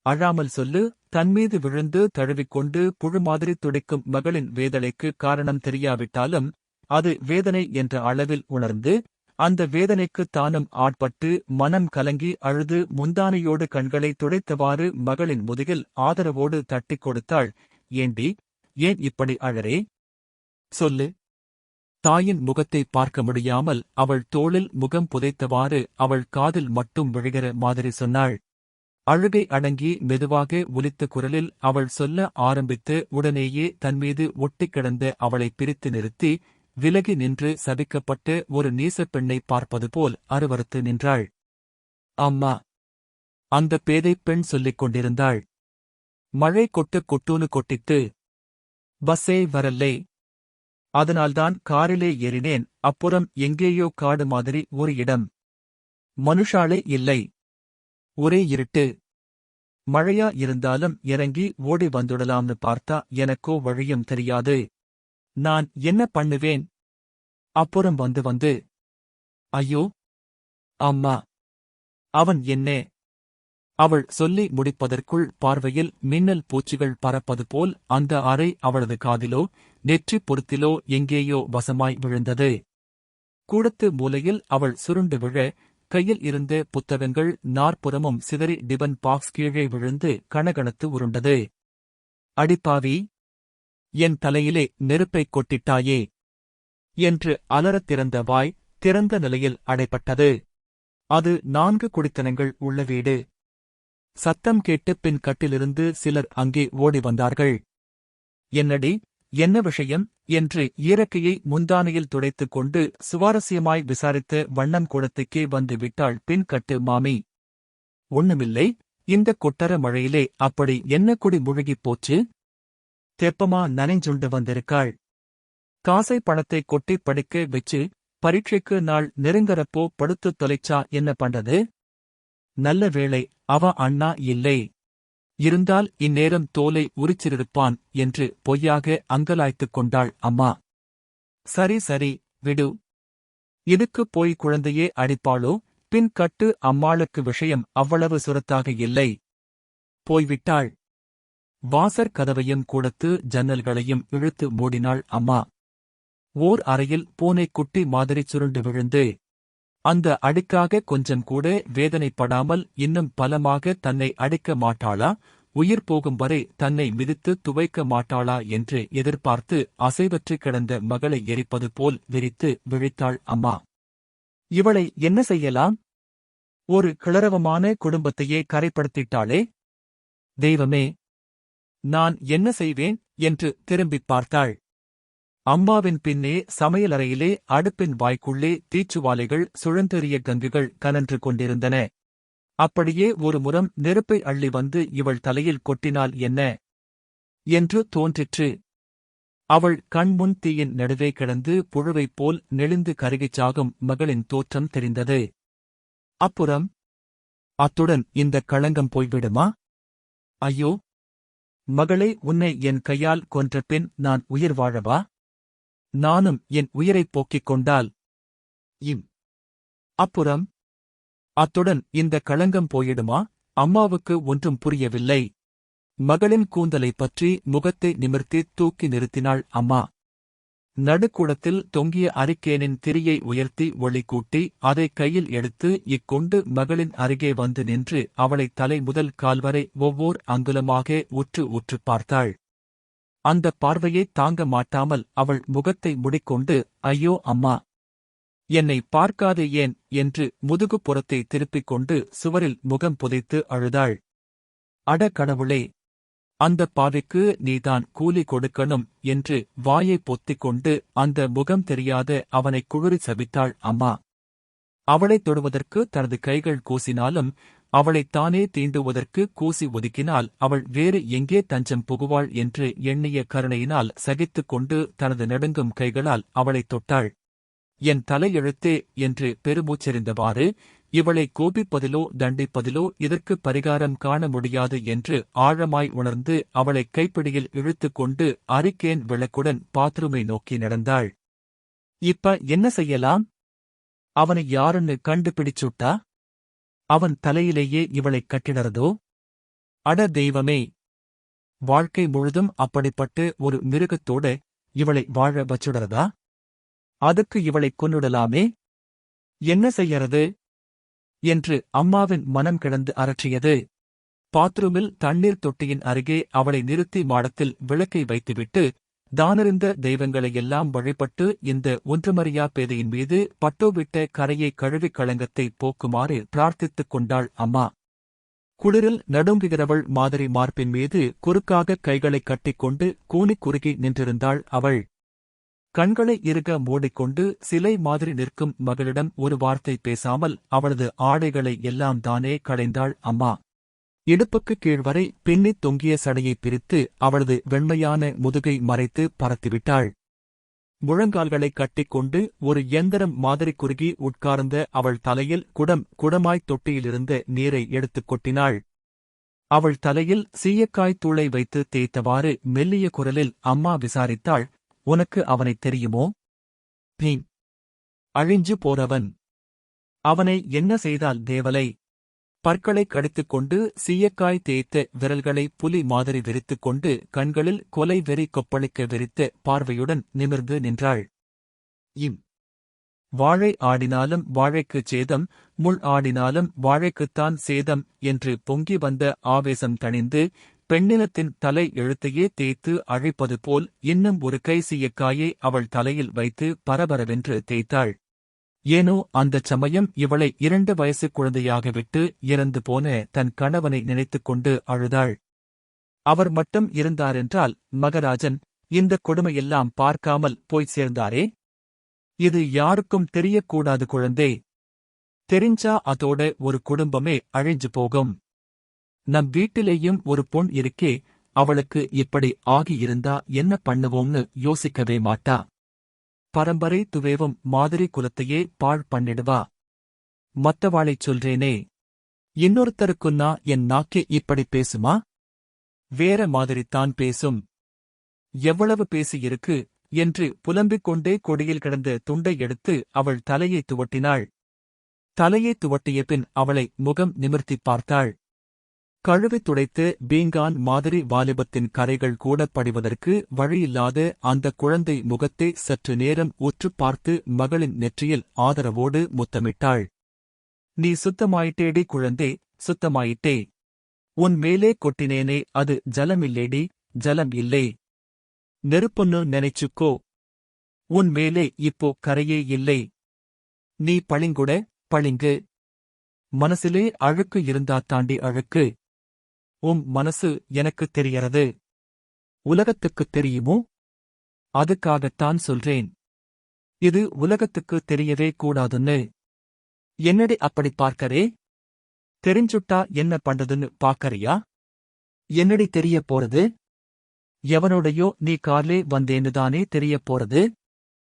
அழாமல் சொல்லு. தன்மீது விழுந்து தழுவிக்கொண்டு புழு மாதிரி துடிக்கும் மகளின் வேதனைக்கு காரணம் தெரியாவிட்டாலும் அது வேதனை என்ற அளவில் உணர்ந்து அந்த வேதனைக்கு தானும் ஆட்பட்டு மனம் கலங்கி அழுது முந்தானையோடு கண்களை துடைத்தவாறு மகளின் முதுகில் ஆதரவோடு தட்டிக் கொடுத்தாள். ஏண்டி, ஏன் இப்படி அழறே? சொல்லு. தாயின் முகத்தை பார்க்க முடியாமல் அவள் தோளில் முகம் புதைத்தவாறு அவள் காதில் மட்டும் விழுகிற மாதிரி சொன்னாள். அழுகை அடங்கி மெதுவாக ஒலித்த குரலில் அவள் சொல்ல ஆரம்பித்து உடனேயே தன்மீது ஒட்டிக் கிடந்த அவளை பிரித்து நிறுத்தி விலகி நின்று சபிக்கப்பட்டு ஒரு நீசப்பெண்ணை பார்ப்பது போல் அருவருத்து நின்றாள். அம்மா, அந்த பேதைப் பெண் சொல்லிக் கொண்டிருந்தாள். மழை கொட்டூனு கொட்டித்து. பஸ்ஸே வரல்லே. அதனால்தான் காரிலே ஏறினேன். அப்புறம் எங்கேயோ காடு மாதிரி ஒரு இடம். மனுஷாளே இல்லை. ஒரே இருட்டு. மழையா இருந்தாலும் இறங்கி ஓடி வந்துடலாம்னு பார்த்தா எனக்கோ வழியும் தெரியாது. நான் என்ன பண்ணுவேன்? அப்புறம் வந்து ஐயோ அம்மா. அவன் என்னே? அவள் சொல்லி முடிப்பதற்குள் பார்வையில் மின்னல் பூச்சிகள் பறப்பது போல் அந்த அறை அவளது காதிலோ நெற்றிப் பொருத்திலோ எங்கேயோ வசமாய் விழுந்தது. கூடத்து மூலையில் அவள் சுருண்டு விழ கையில் இருந்த புத்தகங்கள் நாற்புறமும் சிதறி டிபன் பாக்ஸ் கீழே விழுந்து கணகணத்து உருண்டது. அடிப்பாவி, என் தலையிலே நெருப்பைக் கொட்டிட்டாயே என்று அலறத் திறந்த வாய் திறந்த நிலையில் அடைப்பட்டது. அது 4 குடித்தனங்கள் உள்ள வீடு. சத்தம் கேட்டு பின் கட்டிலிருந்து சிலர் அங்கே ஓடி வந்தார்கள். என்னடி, என்ன விஷயம் என்று ஈரக்கையை முந்தானையில் துடைத்துக் கொண்டு சுவாரஸ்யமாய் விசாரித்த வண்ணம் கூடத்துக்கே வந்து விட்டாள் பின் கட்டு மாமி. ஒண்ணுமில்லை, இந்த கொட்டர மழையிலே அப்படி என்ன குடி முழுகிப் போச்சு? தெப்பமா நனைஞ்சுண்டு வந்திருக்காள். காசை பணத்தை கொட்டி படிக்க வச்சு பரீட்சைக்கு நாள் நெருங்கறப்போ படுத்துத் தொலைச்சா என்ன பண்றது? நல்ல வேளை அவ அண்ணா இல்லை. இருந்தால் இந்நேரம் தோலை உரிச்சிருப்பான் என்று பொய்யாக அங்கலாய்த்துக் கொண்டாள் அம்மா. சரி சரி, விடு. இதுக்கு போய் குழந்தையே அடிப்பாளோ? பின் கட்டு அம்மாளுக்கு விஷயம் அவ்வளவு சுரத்தாக இல்லை. போய்விட்டாள். வாசற் கதவையும் கூடத்து ஜன்னல்களையும் இழுத்து மூடினாள் அம்மா. ஓர் அறையில் பூனை குட்டி மாதிரி சுருண்டு விழுந்து அந்த அடிக்காக கொஞ்சம் கூட வேதனைப்படாமல் இன்னும் பலமாக தன்னை அடிக்க மாட்டாளா, உயிர் போகும் வரை தன்னை மிதித்து துவைக்க மாட்டாளா என்று எதிர்பார்த்து அசைவற்று கிடந்த மகளை எரிப்பது போல் விரித்து விழித்தாள் அம்மா. இவளை என்ன செய்யலாம்? ஒரு கிளறவமான குடும்பத்தையே கரைப்படுத்திட்டாளே. தெய்வமே, நான் என்ன செய்வேன் என்று திரும்பிப் பார்த்தாள். அம்மாவின் பின்னே சமையலறையிலே அடுப்பின் வாய்க்குள்ளே தீச்சுவாலைகள் சுழந்தெறிய கங்குகள் கனன்று கொண்டிருந்தன. அப்படியே ஒரு முறம் நெருப்பை அள்ளி வந்து இவள் தலையில் கொட்டினால் என்ன என்று தோன்றிற்று. அவள் கண்முன் தீயின் நடுவே கிடந்து புழுவைப் போல் நெளிந்து கருகிச் சாகும் மகளின் தோற்றம் தெரிந்தது. அப்புறம் அத்துடன் இந்தக் களங்கம் போய்விடுமா? ஐயோ, மகளே, உன்னை என் கையால் கொன்ற பின் நான் உயிர் வாழவா? நானும் என் உயிரைப் போக்கிக் கொண்டால் அப்புறம் அத்துடன் இந்த களங்கம் போயிடுமா? அம்மாவுக்கு ஒன்றும் புரியவில்லை. மகளின் கூந்தலைப் பற்றி முகத்தை நிமிர்த்தி தூக்கி நிறுத்தினாள் அம்மா. நடுக்கூடத்தில் தொங்கிய அரிக்கேனின் திரியை உயர்த்தி ஒளி கூட்டி அதை கையில் எடுத்து இக்கொண்டு மகளின் அருகே வந்து நின்று அவளை தலை முதல் கால்வரை ஒவ்வோர் அங்குலமாக உற்று உற்றுப் பார்த்தாள். அந்தப் பார்வையைத் தாங்க மாட்டாமல் அவள் முகத்தை முடிக்கொண்டு, ஐயோ அம்மா, என்னை பார்க்காதே ஏன் என்று முதுகுப்புறத்தை திருப்பிக் கொண்டு சுவரில் முகம் புதைத்து அழுதாள். அட கடவுளே, அந்தப் பாவிக்கு நீதான் கூலி கொடுக்கணும் என்று வாயைப் பொத்திக் கொண்டு அந்த முகம் தெரியாத அவனைக் குழுறி சபித்தாள் அம்மா. அவளைத் தொடுவதற்கு தனது கைகள் கூசினாலும் அவளைத் தானே தீண்டுவதற்கு கூசி ஒதுக்கினால் அவள் வேறு எங்கே தஞ்சம் புகுவாள் என்று எண்ணிய கருணையினால் சகித்துக் கொண்டு தனது நடுங்கும் கைகளால் அவளைத் தொட்டாள். என் தலையெழுத்தே என்று பெருமூச்செறிந்தவாறு, இவளை கோபிப்பதிலோ தண்டிப்பதிலோ இதற்கு பரிகாரம் காண முடியாது என்று ஆழமாய் உணர்ந்து அவளைக் கைப்பிடியில் இழுத்துக் கொண்டு அரிக்கேன் விளக்குடன் பாத்ரூமை நோக்கி நடந்தாள். இப்ப என்ன செய்யலாம்? அவனை யாருன்னு கண்டுபிடிச்சுட்டா அவன் தலையிலேயே இவளைக் கட்டிடறதோ? அட தெய்வமே, வாழ்க்கை முழுதும் அப்படிப்பட்டு ஒரு மிருகத்தோட இவளை வாழ வச்சுடறதா? அதுக்கு இவளைக் கொன்னுடலாமே. என்ன செய்யறது என்று அம்மாவின் மனம் கிடந்து அரற்றியது. பாத்ரூமில் தண்ணீர் தொட்டியின் அருகே அவளை நிறுத்தி மாடத்தில் விளக்கை வைத்துவிட்டு தானறிந்த தெய்வங்களையெல்லாம் வழிபட்டு இந்த ஒன்றுமறியா பேதையின் மீது பட்டோவிட்ட கரையை கழுவிக் களங்கத்தை போக்குமாறு பிரார்த்தித்துக் கொண்டாள் அம்மா. குளிரில் நடுங்குகிறவள் மாதிரி மார்பின் மீது குறுக்காக கைகளைக் கட்டிக்கொண்டு கூனிக் குறுகி நின்றிருந்தாள் அவள். கண்களை இறுக மூடிக்கொண்டு சிலை மாதிரி நிற்கும் மகளிடம் ஒரு வார்த்தை பேசாமல் அவளது ஆடைகளை எல்லாம் தானே களைந்தாள் அம்மா. இடுப்புக்கு கீழ்வரை பின்னித் தொங்கிய சடையைப் பிரித்து அவளது வெண்மையான முதுகை மறைத்து பறத்துவிட்டாள். முழங்கால்களைக் கட்டிக்கொண்டு ஒரு எந்திரம் மாதிரி குறுகி உட்கார்ந்த அவள் தலையில் குடமாய்த் தொட்டியிலிருந்த நீரை எடுத்துக் கொட்டினாள். அவள் தலையில் சீயக்காய் தூளை வைத்து தேய்த்தவாறு மெல்லிய குரலில் அம்மா விசாரித்தாள், உனக்கு அவனைத் தெரியுமோ? நீ அழிஞ்சு போறவன். அவனை என்ன செய்தால் தேவலை? பற்களைக் கடித்துக் கொண்டு சீயக்காய் தேய்த்த விரல்களை புலி மாதிரி விரித்துக் கொண்டு கண்களில் கொலை வெறி கொப்பளிக்க விரித்த பார்வையுடன் நிமிர்ந்து நின்றாள். வாழை ஆடினாலும் வாழைக்குச் சேதம், முள் ஆடினாலும் வாழைக்குத்தான் சேதம் என்று பொங்கி வந்த ஆவேசம் தணிந்து பெண்ணினத்தின் தலை எழுத்தையே தேய்த்து அழைப்பது போல் இன்னும் ஒரு கை சீயக்காயை அவள் தலையில் வைத்து பரபரவென்று தேய்த்தாள். ஏனோ அந்தச் சமயம் இவளை 2 வயசு குழந்தையாக விட்டு இறந்து போன தன் கணவனை நினைத்துக் கொண்டு அழுதாள். அவர் மட்டும் இருந்தாரென்றால் மகராஜன் இந்தக் கொடுமையெல்லாம் பார்க்காமல் போய் சேர்ந்தாரே. இது யாருக்கும் தெரியக்கூடாது குழந்தே. தெரிஞ்சா அதோட ஒரு குடும்பமே அழிஞ்சு போகும். நம் வீட்டிலேயும் ஒரு பொண் இருக்கே, அவளுக்கு இப்படி ஆகியிருந்தா என்ன பண்ணுவோம்னு யோசிக்கவே மாட்டா. பரம்பரை துவேவும் மாதிரி குலத்தையே பாழ் பண்ணிடுவா. மத்தவாளைச் சொல்றேனே, இன்னொருத்தருக்குன்னா என் நாக்கே இப்படி பேசுமா? வேற மாதிரித்தான் பேசும். எவ்வளவு பேசியிருக்கு என்று புலம்பிக் கொண்டே கொடியில் கிடந்த துண்டை எடுத்து அவள் தலையை துவட்டினாள். தலையை துவட்டிய பின் அவளை முகம் நிமிர்த்திப் பார்த்தாள். கழுவி துடைத்து பீங்கான் மாதிரி வாலிபத்தின் கரைகள் கூட படிவதற்கு வழியில்லாத அந்த குழந்தை முகத்தை சற்று நேரம் உற்றுப் பார்த்து மகளின் நெற்றியில் ஆதரவோடு முத்தமிட்டாள். நீ சுத்தமாயிட்டேடி குழந்தே, சுத்தமாயிட்டே. உன் மேலே கொட்டினேனே அது ஜலமில்லேடி, ஜலம் இல்லை. நெருப்புன்னு நினைச்சுக்கோ. உன் மேலே இப்போ கரையே இல்லை. நீ பளிங்குட, பளிங்கு. மனசிலே அழுக்கு இருந்தாத்தாண்டி அழுக்கு. மனசு எனக்குத் தெரியறது. உலகத்துக்குத் தெரியுமோ? அதுக்காகத்தான் சொல்றேன். இது உலகத்துக்குத் தெரியவே கூடாதுன்னு. என்னடி அப்படி பார்க்கறே? தெரிஞ்சுட்டா என்ன பண்றதுன்னு பாக்கறியா? என்னடி தெரியப் போறது? எவனோடையோ நீ கார்லே வந்தேன்னுதானே தெரியப் போறது?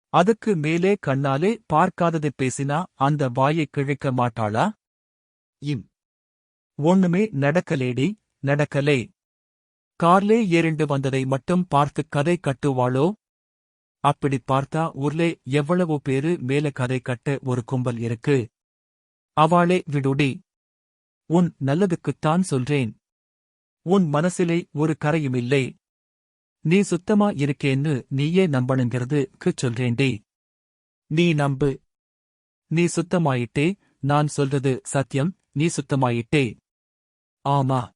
அதுக்கு மேலே கண்ணாலே பார்க்காதது பேசினா அந்த வாயைக் கிழிக்க மாட்டாளா? ஒண்ணுமே நடக்கலேடி, நடக்கலே. கார்லே ஏறிண்டு வந்ததை மட்டும் பார்த்துக் கதை கட்டுவாளோ? அப்படி பார்த்தா ஊர்லே எவ்வளவோ பேரு மேல கதை கட்ட ஒரு கும்பல் இருக்கு. அவளே விடுடி. உன் நல்லதுக்குத்தான் சொல்றேன். உன் மனசிலே ஒரு கரையுமில்லை. நீ சுத்தமா இருக்கேன்னு நீயே நம்பணுங்கிறதுக்கு சொல்றேன்டி. நீ நம்பு. நீ சுத்தமாயிட்டே. நான் சொல்றது சத்தியம். நீ சுத்தமாயிட்டே. ஆமா.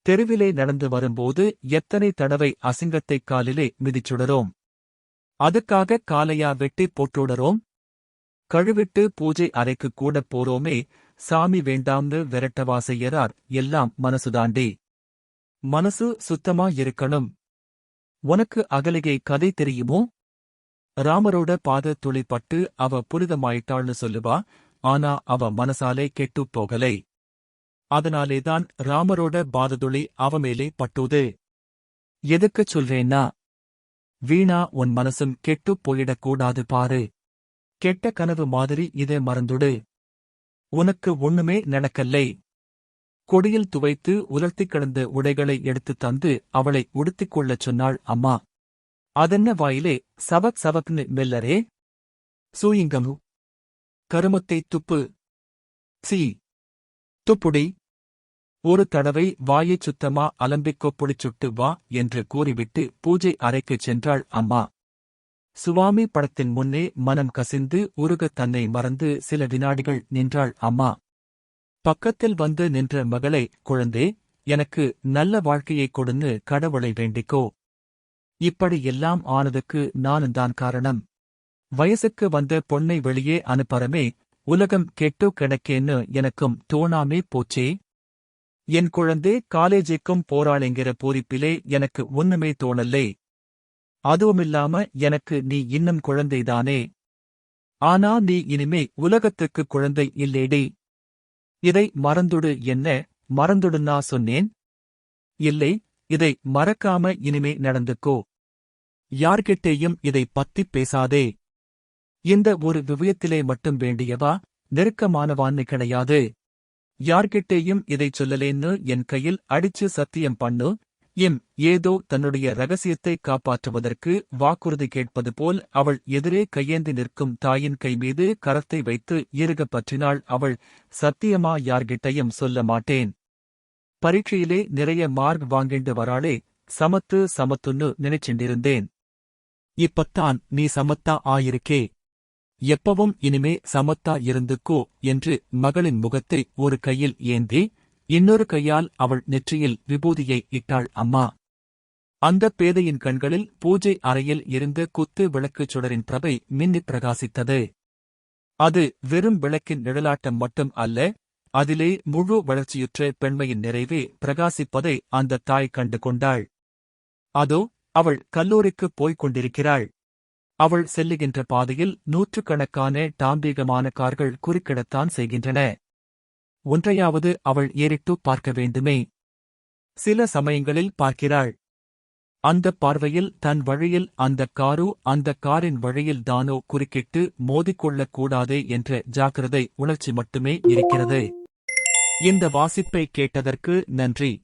தெருவிலே நடந்து வரும்போது எத்தனை தடவை அசிங்கத்தைக் காலிலே மிதிச்சுடறோம். அதுக்காக காலையா வெட்டிப் போட்டுடறோம். கழுவிட்டு பூஜை அறைக்குக் கூடப் போறோமே, சாமி வேண்டாம்னு விரட்டவா செய்யறார். எல்லாம் மனசுதாண்டி. மனசு சுத்தமா இருக்கணும். உனக்கு அகலிகை கதை தெரியுமோ? ராமரோட பாத துளிப்பட்டு அவ புனிதமாயிட்டாள்னு சொல்லுவா. ஆனா அவ மனசாலே கெட்டுப் போகலை. அதனாலேதான் ராமரோட பாததுளி அவ மேலே பட்டுது. எதுக்குச் சொல்றேன்னா, வீணா உன் மனசும் கெட்டுப் போயிடக்கூடாது பாரு. கெட்ட கனவு மாதிரி இதை மறந்துடு. உனக்கு ஒண்ணுமே நடக்கல்லை. கொடியில் துவைத்து உலர்த்திக் கிடந்த உடைகளை எடுத்துத் தந்து அவளை உடுத்திக் கொள்ளச் சொன்னாள் அம்மா. அதென்ன வாயிலே சவக் சவக்னு மெல்லரே? சூயிங்கமு. கருமத்தைத் துப்பு. சீ. துப்புடி. ஒரு தடவை வாயைச் சுத்தமா அலம்பிக்கோ புடிச்சுட்டு வா என்று கூறிவிட்டு பூஜை அறைக்குச் சென்றாள் அம்மா. சுவாமி படத்தின் முன்னே மனம் கசிந்து உருகத் தன்னை மறந்து சில வினாடிகள் நின்றாள் அம்மா. பக்கத்தில் வந்து நின்ற மகளை, குழந்தே, எனக்கு நல்ல வாழ்க்கையைக் கொடுன்னு கடவுளை வேண்டிக்கோ. இப்படி எல்லாம் ஆனதுக்கு நானுந்தான் காரணம். வயசுக்கு வந்த பொண்ணை வெளியே அனுப்பறமே, உலகம் கெட்டு கிடக்கேன்னு எனக்கும் தோணாமே போச்சே. என் குழந்தே காலேஜுக்கும் போறாளேங்கிற பூரிப்பிலே எனக்கு ஒண்ணுமே தோணல்லே. அதுவுமில்லாம எனக்கு நீ இன்னும் குழந்தைதானே. ஆனா நீ இனிமே உலகத்துக்கு குழந்தை இல்லேடி. இதை மறந்துடு. என்ன மறந்துடுன்னா சொன்னேன்? இல்லை, இதை மறக்காம இனிமே நடந்துக்கோ. யார்கிட்டேயும் இதை பத்திப் பேசாதே. இந்த ஒரு விவயத்திலே மட்டும் வேண்டியவா, நெருக்கமானவான்னு கிடையாது. யார்கிட்டேயும் இதைச் சொல்லலேன்னு என் கையில் அடிச்சு சத்தியம் பண்ணு. ஏதோ தன்னுடைய ரகசியத்தை காப்பாற்றுவதற்கு வாக்குறுதி கேட்பது போல் அவள் எதிரே கையேந்தி நிற்கும் தாயின் கை மீது கரத்தை வைத்து இறுகப் பற்றினாள் அவள். சத்தியமா யார்கிட்டையும் சொல்ல மாட்டேன். பரீட்சையிலே நிறைய மார்க் வாங்கிண்டு வராளே, சமத்து சமத்துன்னு நினைச்சிண்டிருந்தேன். இப்பத்தான் நீ சமத்தா ஆயிருக்கே. எப்பவும் இனிமே சமத்தா இருந்துக்கோ என்று மகளின் முகத்தை ஒரு கையில் ஏந்தி இன்னொரு கையால் அவள் நெற்றியில் விபூதியை இட்டாள் அம்மா. அந்தப் பேதையின் கண்களில் பூஜை அறையில் இருந்த குத்து விளக்குச் சுடரின் பிரபை மின்னிப் பிரகாசித்தது. அது வெறும் விளக்கின் நிழலாட்டம் மட்டும் அல்ல, அதிலே முழு வளர்ச்சியுற்ற பெண்மையின் நிறைவே பிரகாசிப்பதை அந்த தாய் கண்டு கொண்டாள். அதோ அவள் கல்லூரிக்குப் போய்க் கொண்டிருக்கிறாள். அவள் செல்லுகின்ற பாதையில் நூற்றுக்கணக்கான டாம்பீகமான கார்கள் குறுக்கிடத்தான் செய்கின்றன. ஒன்றையாவது அவள் ஏறிட்டு பார்க்க வேண்டுமே. சில சமயங்களில் பார்க்கிறாள். அந்தப் பார்வையில் தன் வழியில் அந்தக் காரு அந்தக் காரின் வழியில் தானோ குறுக்கிட்டு மோதிக்கொள்ளக் கூடாதே என்ற ஜாக்கிரதை உணர்ச்சி மட்டுமே இருக்கிறது. இந்த வாசிப்பை கேட்டதற்கு நன்றி.